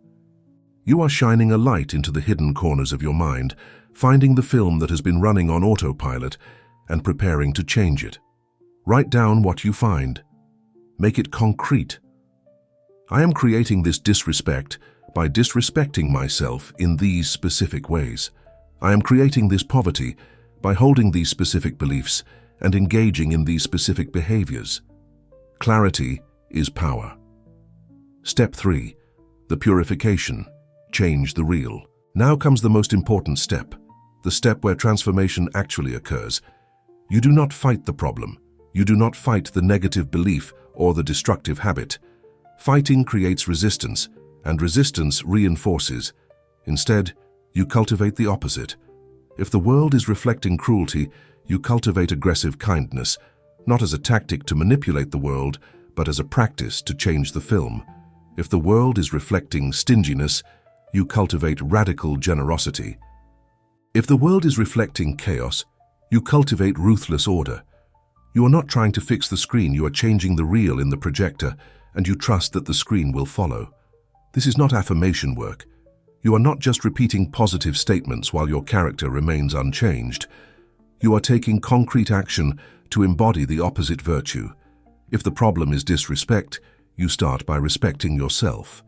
You are shining a light into the hidden corners of your mind, finding the film that has been running on autopilot and preparing to change it. Write down what you find. Make it concrete. I am creating this disrespect by disrespecting myself in these specific ways. I am creating this poverty by holding these specific beliefs and engaging in these specific behaviors. Clarity is power. Step 3. The purification. Change the real. Now comes the most important step, the step where transformation actually occurs. You do not fight the problem. You do not fight the negative belief or the destructive habit. Fighting creates resistance, and resistance reinforces. Instead, you cultivate the opposite. If the world is reflecting cruelty, you cultivate aggressive kindness, not as a tactic to manipulate the world, but as a practice to change the film. If the world is reflecting stinginess, you cultivate radical generosity. If the world is reflecting chaos, you cultivate ruthless order. You are not trying to fix the screen, you are changing the reel in the projector, and you trust that the screen will follow. This is not affirmation work. You are not just repeating positive statements while your character remains unchanged. You are taking concrete action to embody the opposite virtue. If the problem is disrespect, you start by respecting yourself.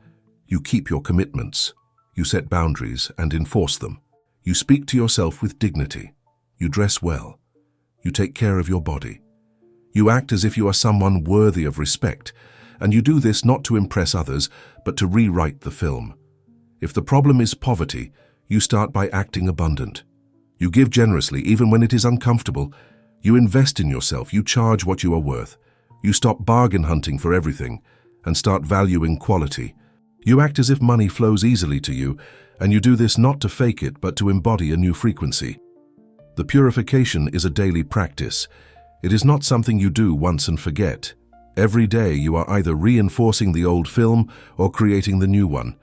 You keep your commitments. You set boundaries and enforce them. You speak to yourself with dignity. You dress well. You take care of your body. You act as if you are someone worthy of respect, and you do this not to impress others, but to rewrite the film. If the problem is poverty, you start by acting abundant. You give generously even when it is uncomfortable. You invest in yourself. You charge what you are worth. You stop bargain hunting for everything and start valuing quality. You act as if money flows easily to you, and you do this not to fake it, but to embody a new frequency. The purification is a daily practice. It is not something you do once and forget. Every day you are either reinforcing the old film or creating the new one.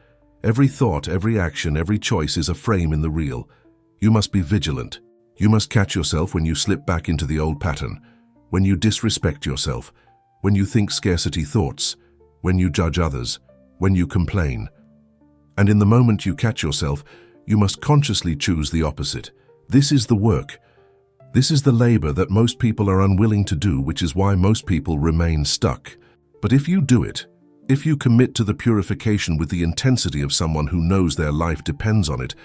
Every thought, every action, every choice is a frame in the reel. You must be vigilant. You must catch yourself when you slip back into the old pattern, when you disrespect yourself, when you think scarcity thoughts, when you judge others, when you complain. And in the moment you catch yourself, you must consciously choose the opposite. This is the work. This is the labor that most people are unwilling to do, which is why most people remain stuck. But if you do it, if you commit to the purification with the intensity of someone who knows their life depends on it,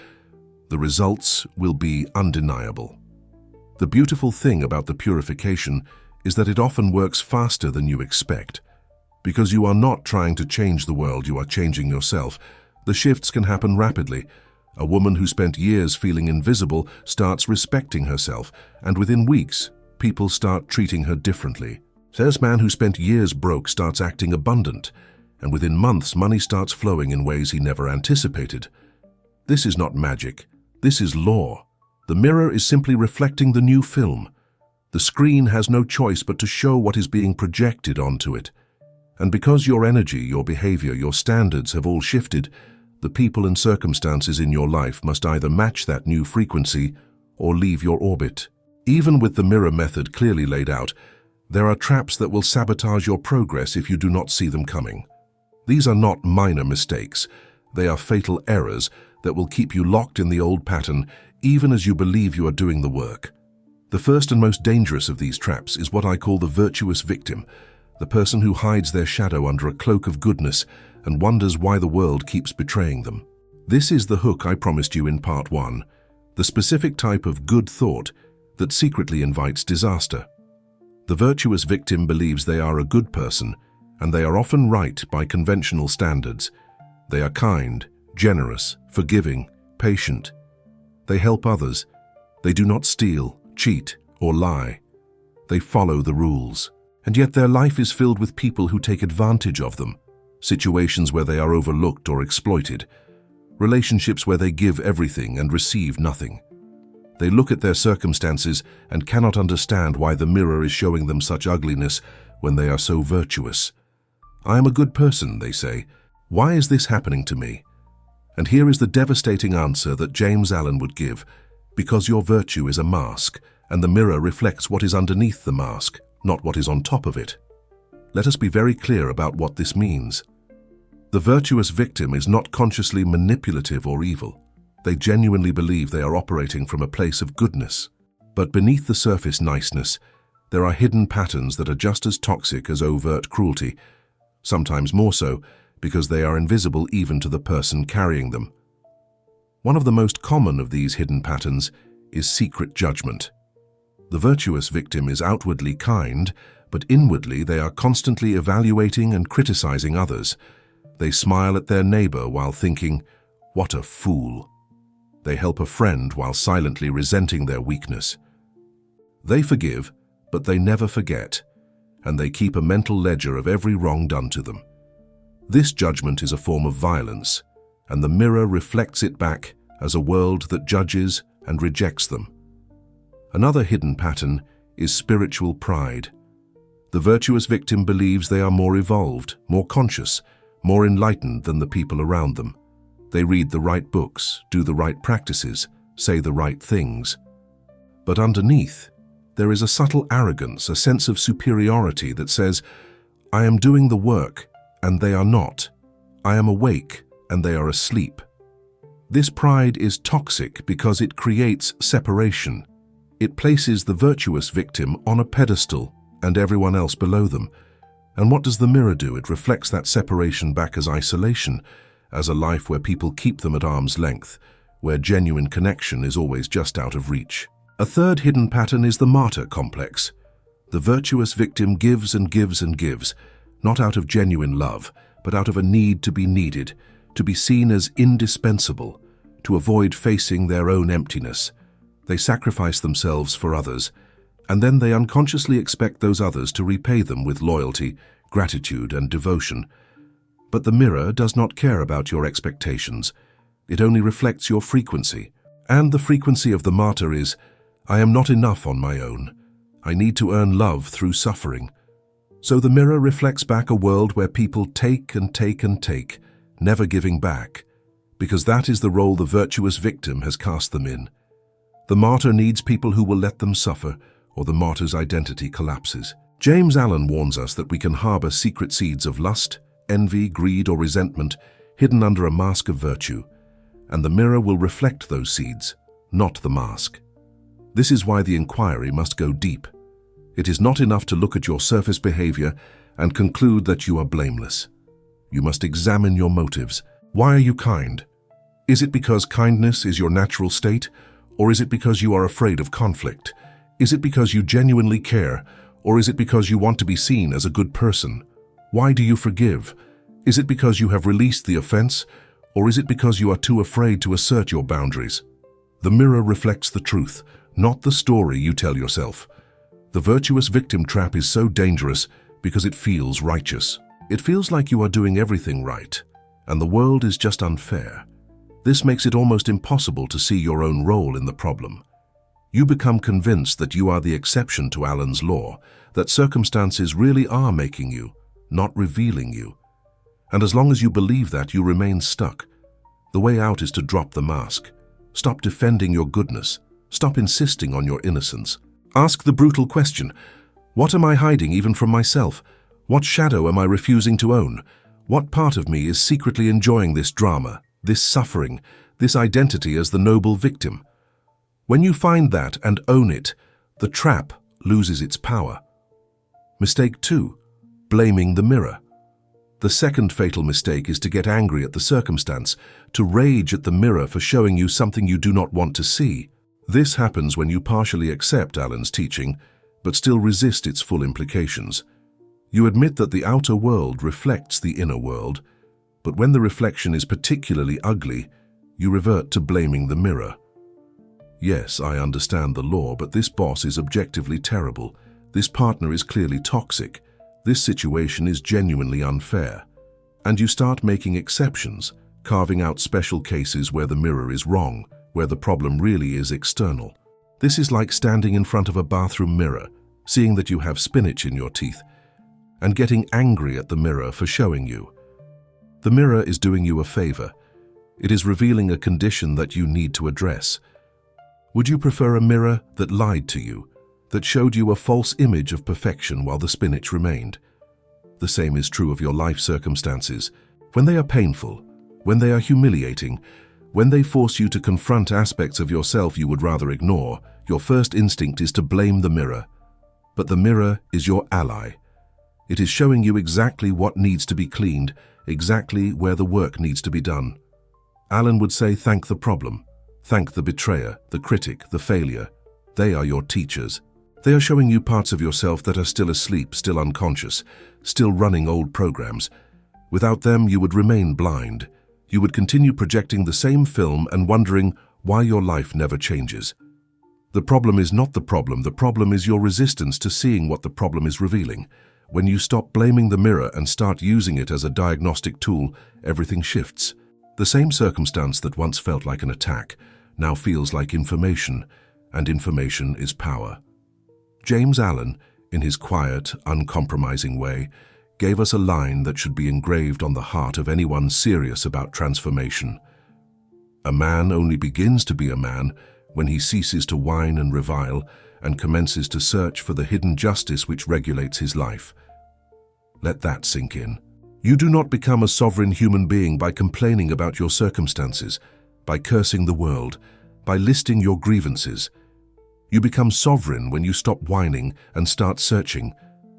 the results will be undeniable. The beautiful thing about the purification is that it often works faster than you expect. Because you are not trying to change the world, you are changing yourself. The shifts can happen rapidly. A woman who spent years feeling invisible starts respecting herself, and within weeks, people start treating her differently. Salesman who spent years broke starts acting abundant, and within months money starts flowing in ways he never anticipated. This is not magic. This is law. The mirror is simply reflecting the new film. The screen has no choice but to show what is being projected onto it. And because your energy, your behavior, your standards have all shifted, the people and circumstances in your life must either match that new frequency or leave your orbit. Even with the mirror method clearly laid out, there are traps that will sabotage your progress if you do not see them coming. These are not minor mistakes. They are fatal errors that will keep you locked in the old pattern even as you believe you are doing the work. The first and most dangerous of these traps is what I call the virtuous victim, the person who hides their shadow under a cloak of goodness and wonders why the world keeps betraying them. This is the hook I promised you in part 1, the specific type of good thought that secretly invites disaster. The virtuous victim believes they are a good person, and they are often right by conventional standards. They are kind, generous, forgiving, patient. They help others. They do not steal, cheat, or lie. They follow the rules. And yet their life is filled with people who take advantage of them, situations where they are overlooked or exploited, relationships where they give everything and receive nothing. They look at their circumstances and cannot understand why the mirror is showing them such ugliness when they are so virtuous. I am a good person, they say. Why is this happening to me? And here is the devastating answer that James Allen would give: because your virtue is a mask, and the mirror reflects what is underneath the mask, not what is on top of it. Let us be very clear about what this means. The virtuous victim is not consciously manipulative or evil. They genuinely believe they are operating from a place of goodness. But beneath the surface niceness, there are hidden patterns that are just as toxic as overt cruelty, sometimes more so because they are invisible even to the person carrying them. One of the most common of these hidden patterns is secret judgment. The virtuous victim is outwardly kind, but inwardly they are constantly evaluating and criticizing others. They smile at their neighbor while thinking, "What a fool." They help a friend while silently resenting their weakness. They forgive, but they never forget, and they keep a mental ledger of every wrong done to them. This judgment is a form of violence, and the mirror reflects it back as a world that judges and rejects them. Another hidden pattern is spiritual pride. The virtuous victim believes they are more evolved, more conscious, more enlightened than the people around them. They read the right books, do the right practices, say the right things. But underneath, there is a subtle arrogance, a sense of superiority that says, "I am doing the work, and they are not. I am awake, and they are asleep." This pride is toxic because it creates separation. It places the virtuous victim on a pedestal and everyone else below them. And what does the mirror do? It reflects that separation back as isolation, as a life where people keep them at arm's length, where genuine connection is always just out of reach. A third hidden pattern is the martyr complex. The virtuous victim gives and gives and gives, not out of genuine love, but out of a need to be needed, to be seen as indispensable, to avoid facing their own emptiness. They sacrifice themselves for others, and then they unconsciously expect those others to repay them with loyalty, gratitude, and devotion. But the mirror does not care about your expectations. It only reflects your frequency. And the frequency of the martyr is, "I am not enough on my own. I need to earn love through suffering." So the mirror reflects back a world where people take and take and take, never giving back, because that is the role the virtuous victim has cast them in. The martyr needs people who will let them suffer, or the martyr's identity collapses. James Allen warns us that we can harbor secret seeds of lust, envy, greed, or resentment hidden under a mask of virtue, and the mirror will reflect those seeds, not the mask. This is why the inquiry must go deep. It is not enough to look at your surface behavior and conclude that you are blameless. You must examine your motives. Why are you kind? Is it because kindness is your natural state, or is it because you are afraid of conflict? Is it because you genuinely care, or is it because you want to be seen as a good person? Why do you forgive? Is it because you have released the offense, or is it because you are too afraid to assert your boundaries? The mirror reflects the truth, not the story you tell yourself. The virtuous victim trap is so dangerous because it feels righteous. It feels like you are doing everything right, and the world is just unfair. This makes it almost impossible to see your own role in the problem. You become convinced that you are the exception to Alan's law, that circumstances really are making you, not revealing you. And as long as you believe that, you remain stuck. The way out is to drop the mask. Stop defending your goodness. Stop insisting on your innocence. Ask the brutal question, what am I hiding even from myself? What shadow am I refusing to own? What part of me is secretly enjoying this drama, this suffering, this identity as the noble victim? When you find that and own it, the trap loses its power. Mistake 2. Blaming the mirror. The second fatal mistake is to get angry at the circumstance, to rage at the mirror for showing you something you do not want to see. This happens when you partially accept Alan's teaching, but still resist its full implications. You admit that the outer world reflects the inner world, but when the reflection is particularly ugly, you revert to blaming the mirror. Yes, I understand the law, but this boss is objectively terrible. This partner is clearly toxic. This situation is genuinely unfair. And you start making exceptions, carving out special cases where the mirror is wrong, where the problem really is external. This is like standing in front of a bathroom mirror, seeing that you have spinach in your teeth, and getting angry at the mirror for showing you. The mirror is doing you a favor. It is revealing a condition that you need to address. Would you prefer a mirror that lied to you, that showed you a false image of perfection while the spinach remained? The same is true of your life circumstances. When they are painful, when they are humiliating, when they force you to confront aspects of yourself you would rather ignore, your first instinct is to blame the mirror. But the mirror is your ally. It is showing you exactly what needs to be cleaned, exactly where the work needs to be done. Alan would say, thank the problem. Thank the betrayer, the critic, the failure. They are your teachers. They are showing you parts of yourself that are still asleep, still unconscious, still running old programs. Without them, you would remain blind. You would continue projecting the same film and wondering why your life never changes. The problem is not the problem is your resistance to seeing what the problem is revealing. When you stop blaming the mirror and start using it as a diagnostic tool, everything shifts. The same circumstance that once felt like an attack now feels like information, and information is power. James Allen, in his quiet, uncompromising way, gave us a line that should be engraved on the heart of anyone serious about transformation. A man only begins to be a man when he ceases to whine and revile and commences to search for the hidden justice which regulates his life. Let that sink in. You do not become a sovereign human being by complaining about your circumstances, by cursing the world, by listing your grievances. You become sovereign when you stop whining and start searching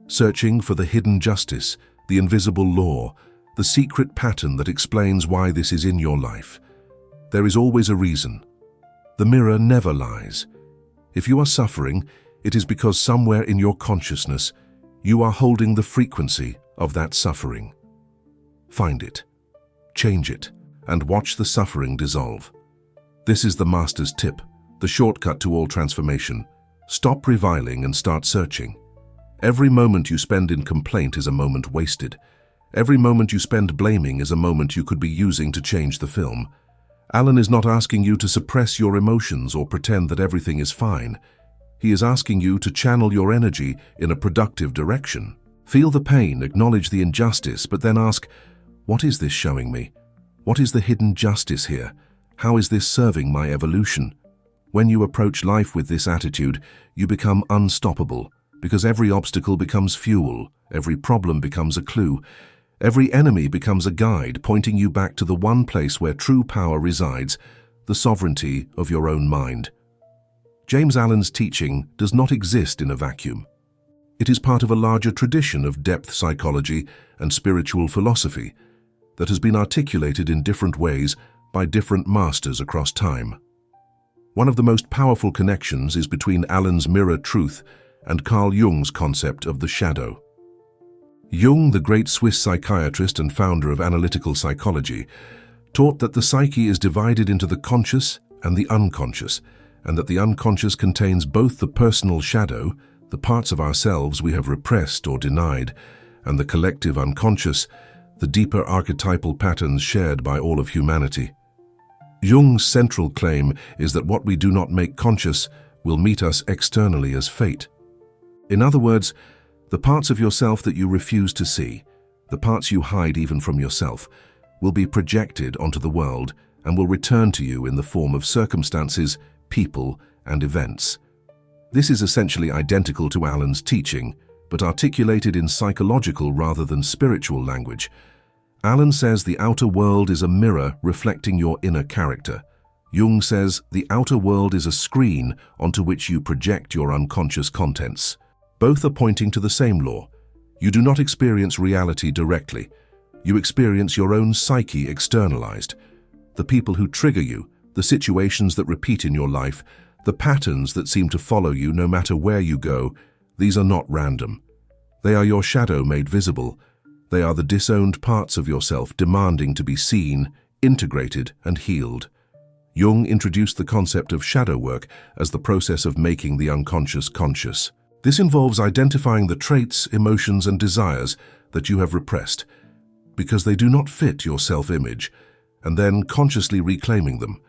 for the hidden justice, the invisible law, the secret pattern that explains why this is in your life. There is always a reason. The mirror never lies. If you are suffering, it is because somewhere in your consciousness, you are holding the frequency of that suffering. Find it, change it, and watch the suffering dissolve. This is the master's tip, the shortcut to all transformation. Stop reviling and start searching. Every moment you spend in complaint is a moment wasted. Every moment you spend blaming is a moment you could be using to change the film. Alan is not asking you to suppress your emotions or pretend that everything is fine. He is asking you to channel your energy in a productive direction. Feel the pain, acknowledge the injustice, but then ask, what is this showing me? What is the hidden justice here? How is this serving my evolution? When you approach life with this attitude, you become unstoppable, because every obstacle becomes fuel, every problem becomes a clue, every enemy becomes a guide pointing you back to the one place where true power resides, the sovereignty of your own mind. James Allen's teaching does not exist in a vacuum. It is part of a larger tradition of depth psychology and spiritual philosophy that has been articulated in different ways by different masters across time. One of the most powerful connections is between Alan's mirror truth and Carl Jung's concept of the shadow. Jung, the great Swiss psychiatrist and founder of analytical psychology, taught that the psyche is divided into the conscious and the unconscious, and that the unconscious contains both the personal shadow, the parts of ourselves we have repressed or denied, and the collective unconscious, the deeper archetypal patterns shared by all of humanity. Jung's central claim is that what we do not make conscious will meet us externally as fate. In other words, the parts of yourself that you refuse to see, the parts you hide even from yourself, will be projected onto the world and will return to you in the form of circumstances, people, and events. This is essentially identical to Alan's teaching, but articulated in psychological rather than spiritual language. Alan says the outer world is a mirror reflecting your inner character. Jung says the outer world is a screen onto which you project your unconscious contents. Both are pointing to the same law. You do not experience reality directly. You experience your own psyche externalized. The people who trigger you, the situations that repeat in your life, the patterns that seem to follow you no matter where you go, these are not random. They are your shadow made visible. They are the disowned parts of yourself demanding to be seen, integrated, and healed. Jung introduced the concept of shadow work as the process of making the unconscious conscious. This involves identifying the traits, emotions, and desires that you have repressed because they do not fit your self-image, and then consciously reclaiming them.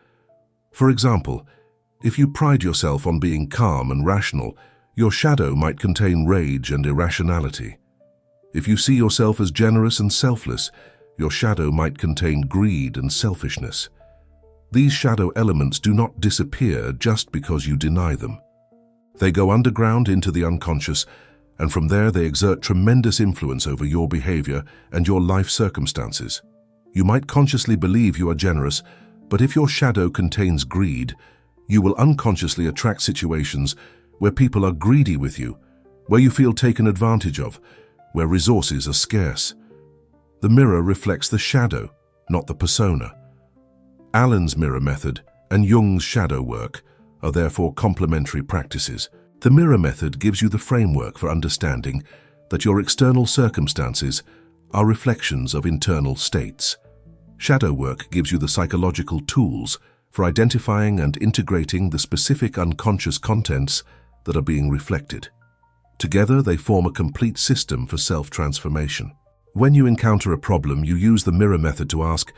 For example, if you pride yourself on being calm and rational, your shadow might contain rage and irrationality. If you see yourself as generous and selfless, your shadow might contain greed and selfishness. These shadow elements do not disappear just because you deny them. They go underground into the unconscious, and from there they exert tremendous influence over your behavior and your life circumstances. You might consciously believe you are generous, but if your shadow contains greed, you will unconsciously attract situations where people are greedy with you, where you feel taken advantage of, where resources are scarce. The mirror reflects the shadow, not the persona. Alan's mirror method and Jung's shadow work are therefore complementary practices. The mirror method gives you the framework for understanding that your external circumstances are reflections of internal states. Shadow work gives you the psychological tools for identifying and integrating the specific unconscious contents that are being reflected. Together, they form a complete system for self-transformation. When you encounter a problem, you use the mirror method to ask,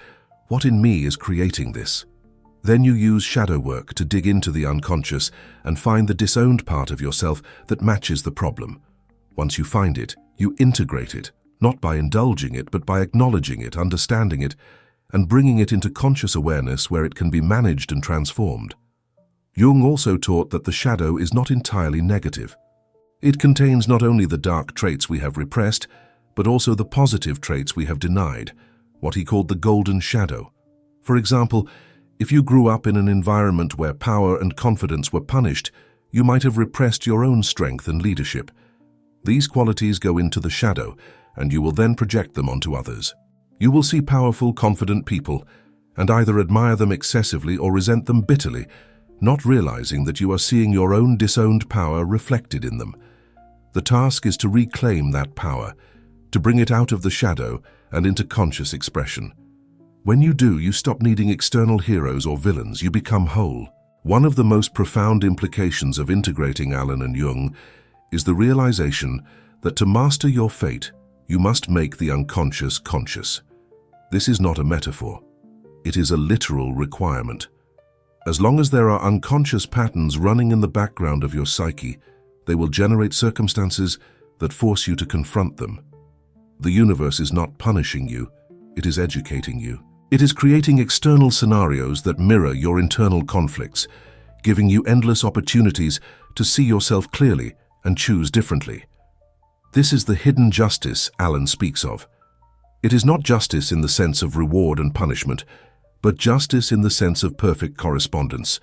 what in me is creating this? Then you use shadow work to dig into the unconscious and find the disowned part of yourself that matches the problem. Once you find it, you integrate it, not by indulging it, but by acknowledging it, understanding it, and bringing it into conscious awareness where it can be managed and transformed. Jung also taught that the shadow is not entirely negative. It contains not only the dark traits we have repressed, but also the positive traits we have denied, what he called the golden shadow. For example, if you grew up in an environment where power and confidence were punished, you might have repressed your own strength and leadership. These qualities go into the shadow, and you will then project them onto others. You will see powerful, confident people, and either admire them excessively or resent them bitterly, not realizing that you are seeing your own disowned power reflected in them. The task is to reclaim that power, to bring it out of the shadow and into conscious expression. When you do, you stop needing external heroes or villains, you become whole. One of the most profound implications of integrating Alan and Jung is the realization that to master your fate, you must make the unconscious conscious. This is not a metaphor. It is a literal requirement. As long as there are unconscious patterns running in the background of your psyche, they will generate circumstances that force you to confront them. The universe is not punishing you, it is educating you. It is creating external scenarios that mirror your internal conflicts, giving you endless opportunities to see yourself clearly and choose differently. This is the hidden justice Alan speaks of. It is not justice in the sense of reward and punishment, but justice in the sense of perfect correspondence.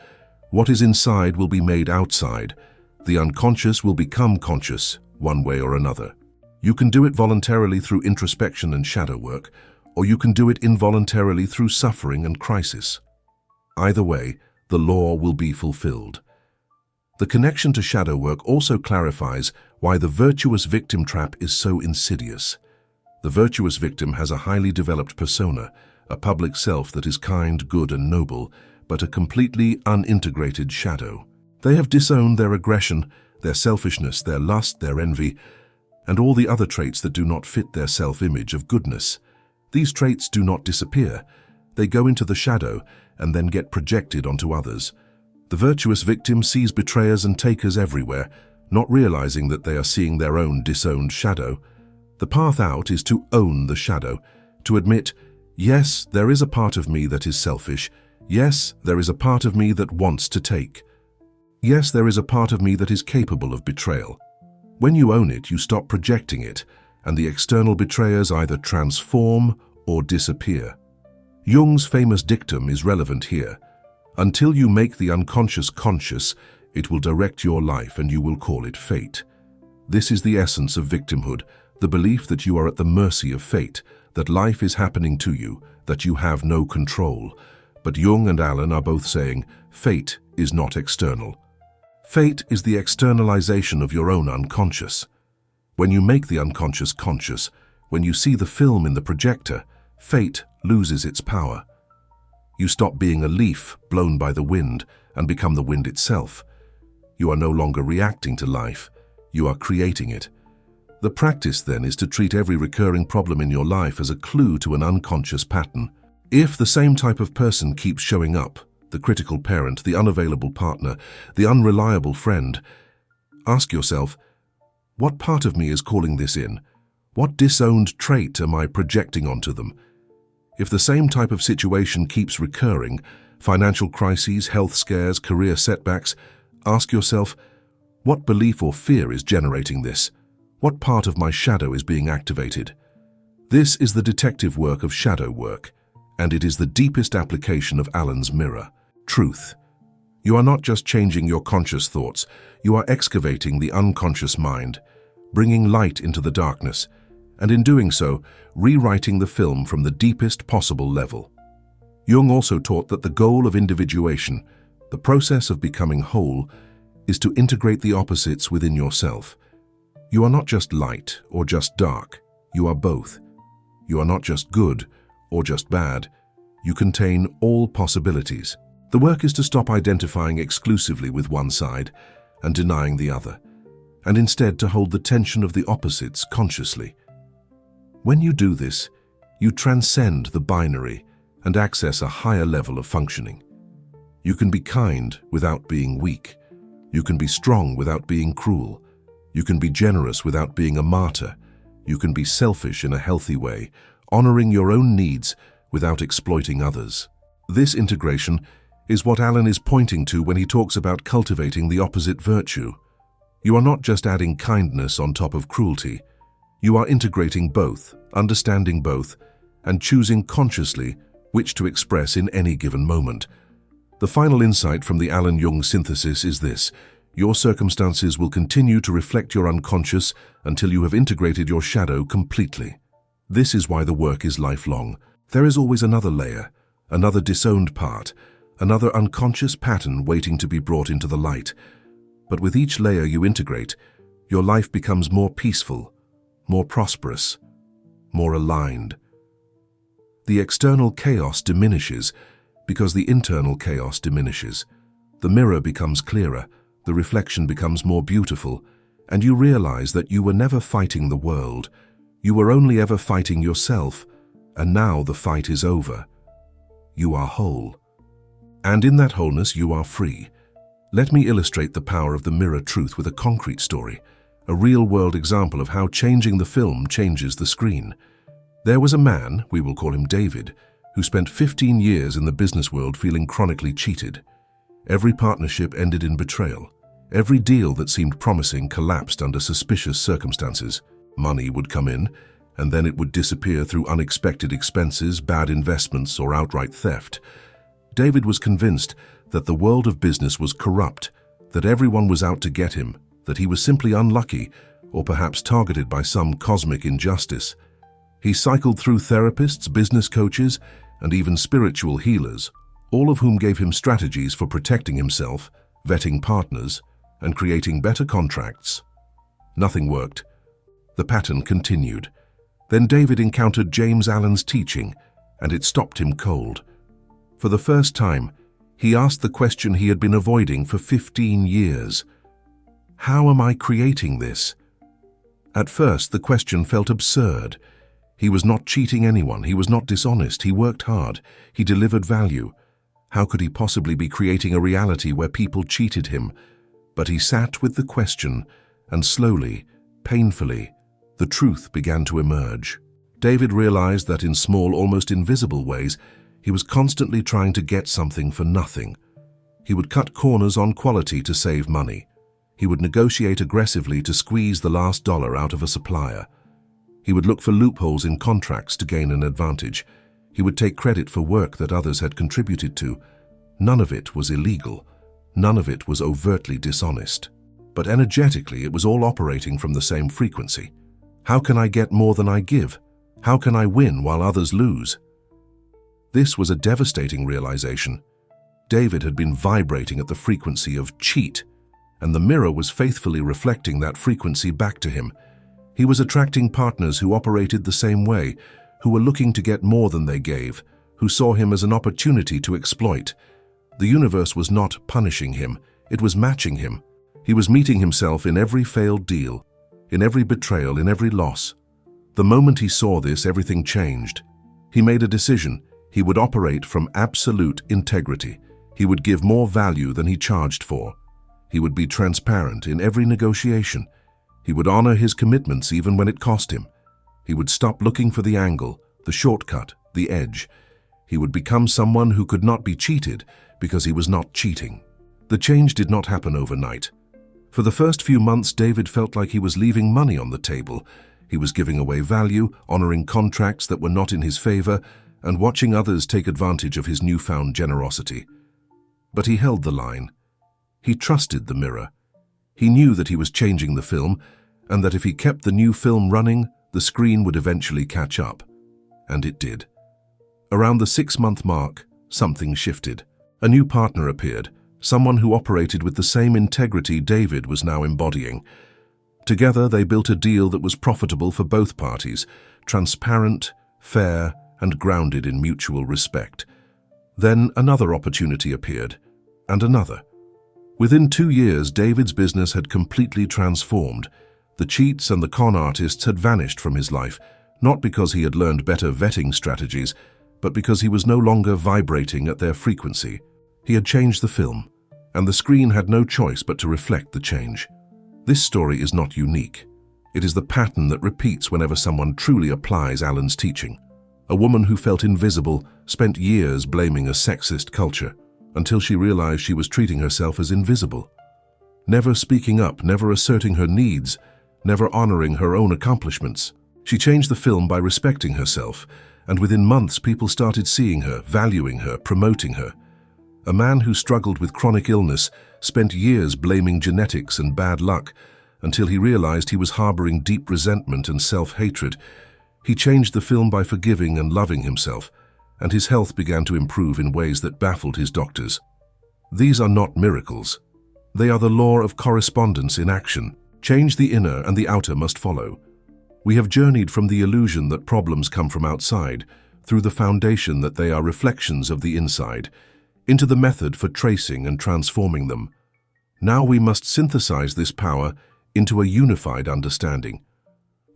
What is inside will be made outside. The unconscious will become conscious, one way or another. You can do it voluntarily through introspection and shadow work, or you can do it involuntarily through suffering and crisis. Either way, the law will be fulfilled. The connection to shadow work also clarifies why the virtuous victim trap is so insidious. The virtuous victim has a highly developed persona, a public self that is kind, good, and noble, but a completely unintegrated shadow. They have disowned their aggression, their selfishness, their lust, their envy, and all the other traits that do not fit their self-image of goodness. These traits do not disappear. They go into the shadow and then get projected onto others. The virtuous victim sees betrayers and takers everywhere, not realizing that they are seeing their own disowned shadow. The path out is to own the shadow, to admit, yes, there is a part of me that is selfish. Yes, there is a part of me that wants to take. Yes, there is a part of me that is capable of betrayal. When you own it, you stop projecting it, and the external betrayers either transform or disappear. Jung's famous dictum is relevant here. Until you make the unconscious conscious, it will direct your life and you will call it fate. This is the essence of victimhood, the belief that you are at the mercy of fate, that life is happening to you, that you have no control. But Jung and Alan are both saying, fate is not external. Fate is the externalization of your own unconscious. When you make the unconscious conscious, when you see the film in the projector, fate loses its power. You stop being a leaf blown by the wind and become the wind itself. You are no longer reacting to life, you are creating it. The practice then is to treat every recurring problem in your life as a clue to an unconscious pattern. If the same type of person keeps showing up, the critical parent, the unavailable partner, the unreliable friend, ask yourself, what part of me is calling this in? What disowned trait am I projecting onto them? If the same type of situation keeps recurring, financial crises, health scares, career setbacks, ask yourself, what belief or fear is generating this? What part of my shadow is being activated? This is the detective work of shadow work, and it is the deepest application of Alan's mirror. Truth. You are not just changing your conscious thoughts, you are excavating the unconscious mind, bringing light into the darkness, and in doing so, rewriting the film from the deepest possible level. Jung also taught that the goal of individuation, the process of becoming whole, is to integrate the opposites within yourself. You are not just light or just dark, you are both. You are not just good or just bad, you contain all possibilities. The work is to stop identifying exclusively with one side and denying the other, and instead to hold the tension of the opposites consciously. When you do this, you transcend the binary and access a higher level of functioning. You can be kind without being weak. You can be strong without being cruel. You can be generous without being a martyr. You can be selfish in a healthy way, honoring your own needs without exploiting others. This integration is what Alan is pointing to when he talks about cultivating the opposite virtue. You are not just adding kindness on top of cruelty. You are integrating both, understanding both, and choosing consciously which to express in any given moment. The final insight from the Alan Jung synthesis is this: your circumstances will continue to reflect your unconscious until you have integrated your shadow completely. This is why the work is lifelong. There is always another layer, another disowned part, another unconscious pattern waiting to be brought into the light. But with each layer you integrate, your life becomes more peaceful, more prosperous, more aligned. The external chaos diminishes because the internal chaos diminishes. The mirror becomes clearer, the reflection becomes more beautiful, and you realize that you were never fighting the world. You were only ever fighting yourself, and now the fight is over. You are whole. And in that wholeness you are free. Let me illustrate the power of the mirror truth with a concrete story, a real-world example of how changing the film changes the screen. There was a man, we will call him David, who spent 15 years in the business world feeling chronically cheated. Every partnership ended in betrayal. Every deal that seemed promising collapsed under suspicious circumstances. Money would come in, and then it would disappear through unexpected expenses, bad investments, or outright theft. David was convinced that the world of business was corrupt, that everyone was out to get him, that he was simply unlucky, or perhaps targeted by some cosmic injustice. He cycled through therapists, business coaches, and even spiritual healers, all of whom gave him strategies for protecting himself, vetting partners, and creating better contracts. Nothing worked. The pattern continued. Then David encountered James Allen's teaching, and it stopped him cold. For the first time, he asked the question he had been avoiding for 15 years. How am I creating this? At first, the question felt absurd. He was not cheating anyone. He was not dishonest. He worked hard. He delivered value. How could he possibly be creating a reality where people cheated him? But he sat with the question, and slowly, painfully, the truth began to emerge. David realized that in small, almost invisible ways, he was constantly trying to get something for nothing. He would cut corners on quality to save money. He would negotiate aggressively to squeeze the last dollar out of a supplier. He would look for loopholes in contracts to gain an advantage. He would take credit for work that others had contributed to. None of it was illegal. None of it was overtly dishonest. But energetically, it was all operating from the same frequency. How can I get more than I give? How can I win while others lose? This was a devastating realization. David had been vibrating at the frequency of cheat, and the mirror was faithfully reflecting that frequency back to him. He was attracting partners who operated the same way, who were looking to get more than they gave, who saw him as an opportunity to exploit. The universe was not punishing him, it was matching him. He was meeting himself in every failed deal, in every betrayal, in every loss. The moment he saw this, everything changed. He made a decision. He would operate from absolute integrity. He would give more value than he charged for. He would be transparent in every negotiation. He would honor his commitments even when it cost him. He would stop looking for the angle, the shortcut, the edge. He would become someone who could not be cheated because he was not cheating. The change did not happen overnight. For the first few months, David felt like he was leaving money on the table. He was giving away value, honoring contracts that were not in his favor, and watching others take advantage of his newfound generosity. But he held the line. He trusted the mirror. He knew that he was changing the film, and that if he kept the new film running, the screen would eventually catch up. And it did. Around the 6-month mark, something shifted. A new partner appeared, someone who operated with the same integrity David was now embodying. Together, they built a deal that was profitable for both parties, transparent, fair, and grounded in mutual respect. Then another opportunity appeared, and another. Within 2 years, David's business had completely transformed. The cheats and the con artists had vanished from his life, not because he had learned better vetting strategies, but because he was no longer vibrating at their frequency. He had changed the film, and the screen had no choice but to reflect the change. This story is not unique. It is the pattern that repeats whenever someone truly applies Alan's teaching. A woman who felt invisible spent years blaming a sexist culture until she realized she was treating herself as invisible. Never speaking up, never asserting her needs, never honoring her own accomplishments. She changed the film by respecting herself, and within months people started seeing her, valuing her, promoting her. A man who struggled with chronic illness spent years blaming genetics and bad luck until he realized he was harboring deep resentment and self-hatred. He changed the film by forgiving and loving himself, and his health began to improve in ways that baffled his doctors. These are not miracles. They are the law of correspondence in action. Change the inner and the outer must follow. We have journeyed from the illusion that problems come from outside, through the foundation that they are reflections of the inside, into the method for tracing and transforming them. Now we must synthesize this power into a unified understanding.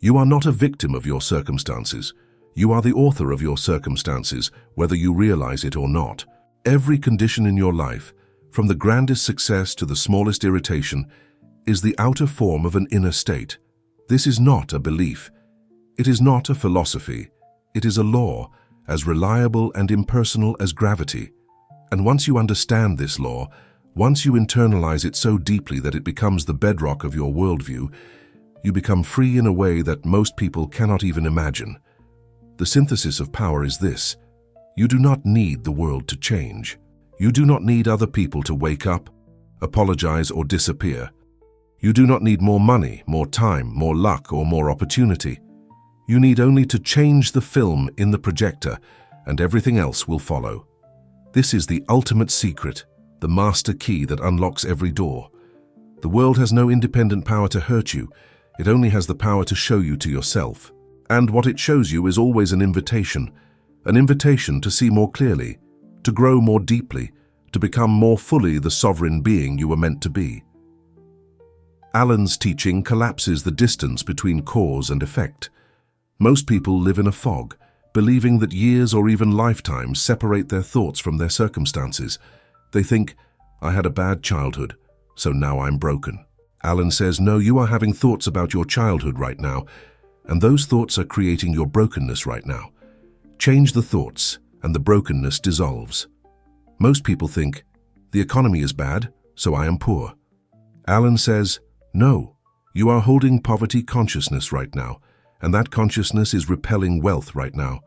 You are not a victim of your circumstances. You are the author of your circumstances, whether you realize it or not. Every condition in your life, from the grandest success to the smallest irritation, is the outer form of an inner state. This is not a belief. It is not a philosophy. It is a law, as reliable and impersonal as gravity. And once you understand this law, once you internalize it so deeply that it becomes the bedrock of your worldview, you become free in a way that most people cannot even imagine. The synthesis of power is this: you do not need the world to change. You do not need other people to wake up, apologize, or disappear. You do not need more money, more time, more luck, or more opportunity. You need only to change the film in the projector, and everything else will follow. This is the ultimate secret, the master key that unlocks every door. The world has no independent power to hurt you. It only has the power to show you to yourself. And what it shows you is always an invitation to see more clearly, to grow more deeply, to become more fully the sovereign being you were meant to be. Alan's teaching collapses the distance between cause and effect. Most people live in a fog, believing that years or even lifetimes separate their thoughts from their circumstances. They think, I had a bad childhood, so now I'm broken. Alan says, no, you are having thoughts about your childhood right now, and those thoughts are creating your brokenness right now. Change the thoughts, and the brokenness dissolves. Most people think, the economy is bad, so I am poor. Alan says, no, you are holding poverty consciousness right now, and that consciousness is repelling wealth right now.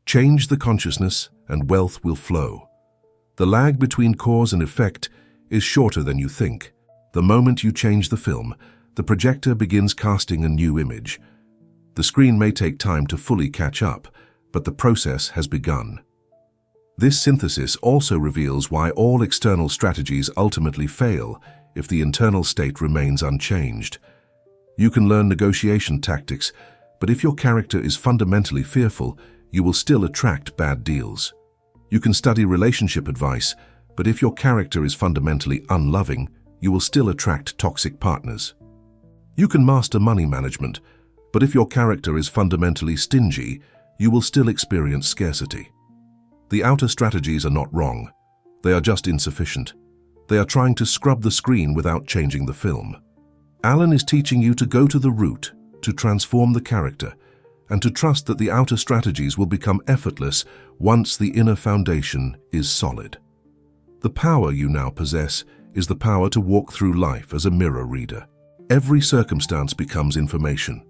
Change the consciousness, and wealth will flow. The lag between cause and effect is shorter than you think. The moment you change the film, the projector begins casting a new image. The screen may take time to fully catch up, but the process has begun. This synthesis also reveals why all external strategies ultimately fail if the internal state remains unchanged. You can learn negotiation tactics, but if your character is fundamentally fearful, you will still attract bad deals. You can study relationship advice, but if your character is fundamentally unloving, you will still attract toxic partners. You can master money management, but if your character is fundamentally stingy, you will still experience scarcity. The outer strategies are not wrong. They are just insufficient. They are trying to scrub the screen without changing the film. Alan is teaching you to go to the root, to transform the character, and to trust that the outer strategies will become effortless once the inner foundation is solid. The power you now possess is the power to walk through life as a mirror reader. Every circumstance becomes information.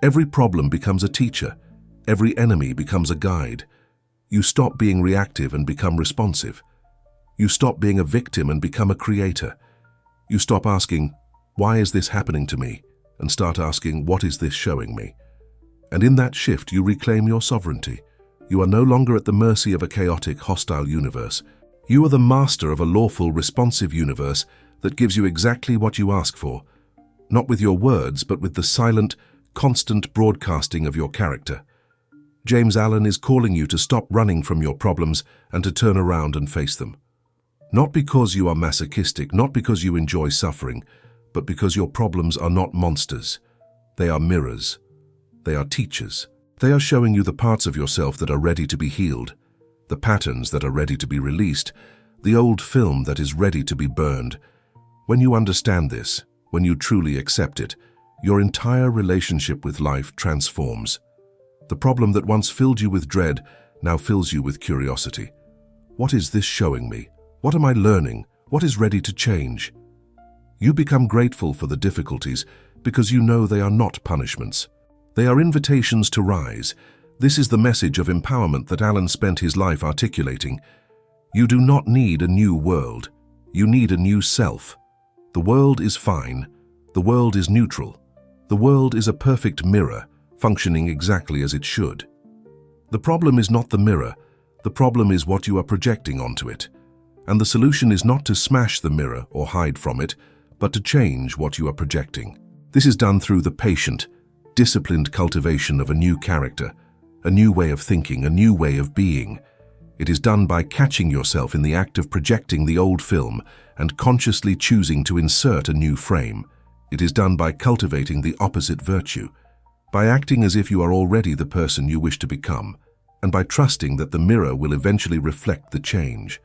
Every problem becomes a teacher. Every enemy becomes a guide. You stop being reactive and become responsive. You stop being a victim and become a creator. You stop asking, why is this happening to me? And start asking, what is this showing me? And in that shift, you reclaim your sovereignty. You are no longer at the mercy of a chaotic, hostile universe. You are the master of a lawful, responsive universe that gives you exactly what you ask for, not with your words, but with the silent, constant broadcasting of your character. James Allen is calling you to stop running from your problems and to turn around and face them. Not because you are masochistic, not because you enjoy suffering, but because your problems are not monsters. They are mirrors. They are teachers. They are showing you the parts of yourself that are ready to be healed, the patterns that are ready to be released, the old film that is ready to be burned. When you understand this, when you truly accept it, your entire relationship with life transforms. The problem that once filled you with dread now fills you with curiosity. What is this showing me? What am I learning? What is ready to change? You become grateful for the difficulties because you know they are not punishments. They are invitations to rise. This is the message of empowerment that Alan spent his life articulating. You do not need a new world. You need a new self. The world is fine. The world is neutral. The world is a perfect mirror, functioning exactly as it should. The problem is not the mirror. The problem is what you are projecting onto it. And the solution is not to smash the mirror or hide from it, but to change what you are projecting. This is done through the patient, disciplined cultivation of a new character, a new way of thinking, a new way of being. It is done by catching yourself in the act of projecting the old film and consciously choosing to insert a new frame. It is done by cultivating the opposite virtue, by acting as if you are already the person you wish to become, and by trusting that the mirror will eventually reflect the change.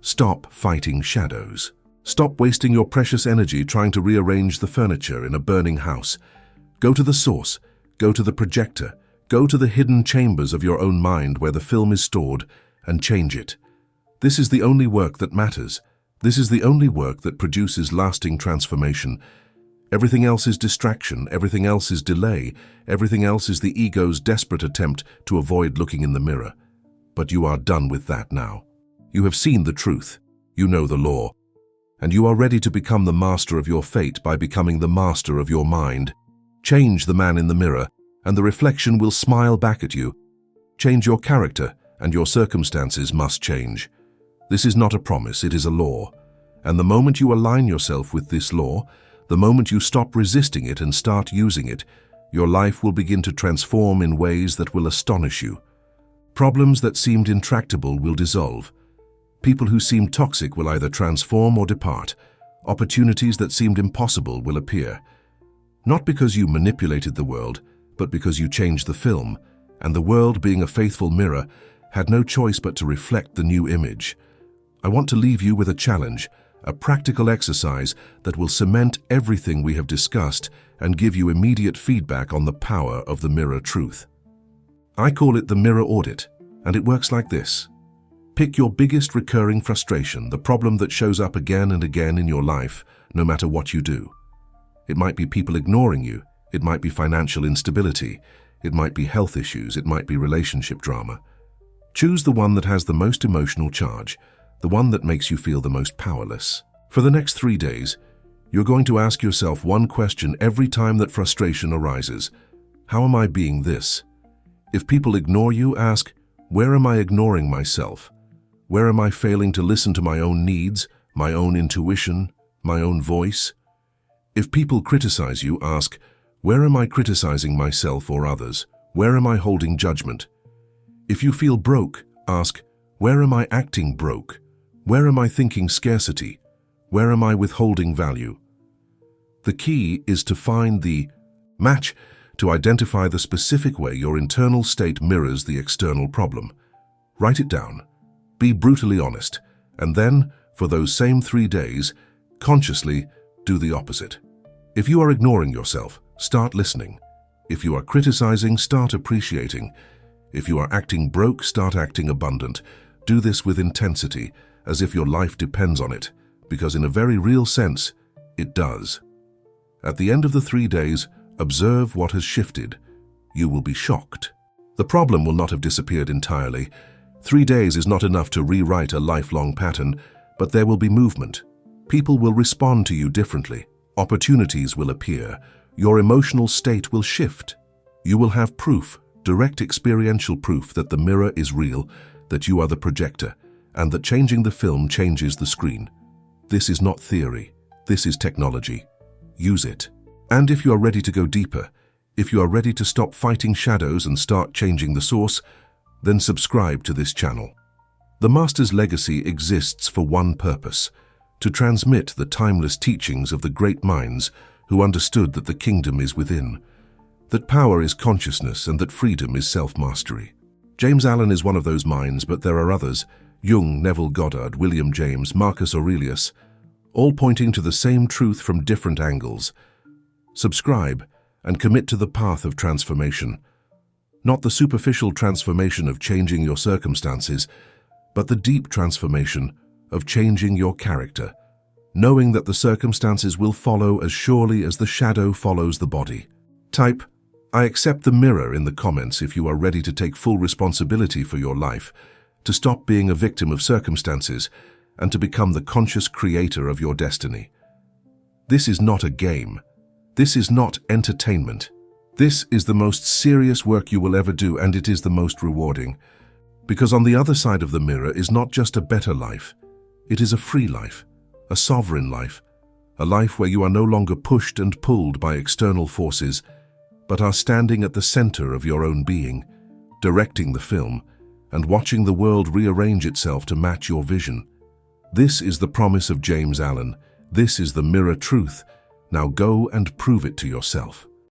Stop fighting shadows. Stop wasting your precious energy trying to rearrange the furniture in a burning house. Go to the source, go to the projector, go to the hidden chambers of your own mind where the film is stored, and change it. This is the only work that matters. This is the only work that produces lasting transformation. Everything else is distraction, everything else is delay, everything else is the ego's desperate attempt to avoid looking in the mirror. But you are done with that now. You have seen the truth, you know the law, and you are ready to become the master of your fate by becoming the master of your mind. Change the man in the mirror, and the reflection will smile back at you. Change your character, and your circumstances must change. This is not a promise, it is a law. And the moment you align yourself with this law, the moment you stop resisting it and start using it, your life will begin to transform in ways that will astonish you. Problems that seemed intractable will dissolve. People who seemed toxic will either transform or depart, Opportunities that seemed impossible will appear. Not because you manipulated the world, but because you changed the film, and the world, being a faithful mirror, had no choice but to reflect the new image. I want to leave you with a challenge, a practical exercise that will cement everything we have discussed and give you immediate feedback on the power of the mirror truth. I call it the mirror audit, and it works like this. Pick your biggest recurring frustration, the problem that shows up again and again in your life, no matter what you do. It might be people ignoring you, it might be financial instability, it might be health issues, it might be relationship drama. Choose the one that has the most emotional charge, the one that makes you feel the most powerless. For the next 3 days, you're going to ask yourself one question every time that frustration arises. How am I being this? If people ignore you, ask, where am I ignoring myself? Where am I failing to listen to my own needs, my own intuition, my own voice? If people criticize you, ask, where am I criticizing myself or others? Where am I holding judgment? If you feel broke, ask, where am I acting broke? Where am I thinking scarcity? Where am I withholding value? The key is to find the match, to identify the specific way your internal state mirrors the external problem. Write it down. Be brutally honest, and then, for those same 3 days, consciously do the opposite. If you are ignoring yourself, start listening. If you are criticizing, start appreciating. If you are acting broke, start acting abundant. Do this with intensity, as if your life depends on it, because in a very real sense, it does. At the end of the 3 days, observe what has shifted. You will be shocked. The problem will not have disappeared entirely. 3 days is not enough to rewrite a lifelong pattern, but there will be movement. People will respond to you differently. Opportunities will appear. Your emotional state will shift. You will have proof, direct experiential proof that the mirror is real, that you are the projector, and that changing the film changes the screen. This is not theory. This is technology. Use it. And if you are ready to go deeper, if you are ready to stop fighting shadows and start changing the source, then subscribe to this channel. The Master's legacy exists for one purpose: to transmit the timeless teachings of the great minds who understood that the kingdom is within, that power is consciousness, and that freedom is self-mastery. James Allen is one of those minds, but there are others: Jung, Neville Goddard, William James, Marcus Aurelius, all pointing to the same truth from different angles. Subscribe and commit to the path of transformation. Not the superficial transformation of changing your circumstances, but the deep transformation of changing your character, knowing that the circumstances will follow as surely as the shadow follows the body. Type, I accept the mirror in the comments if you are ready to take full responsibility for your life, to stop being a victim of circumstances, and to become the conscious creator of your destiny. This is not a game. This is not entertainment. This is the most serious work you will ever do, and it is the most rewarding. Because on the other side of the mirror is not just a better life. It is a free life, a sovereign life, a life where you are no longer pushed and pulled by external forces, but are standing at the center of your own being, directing the film, and watching the world rearrange itself to match your vision. This is the promise of James Allen. This is the mirror truth. Now go and prove it to yourself.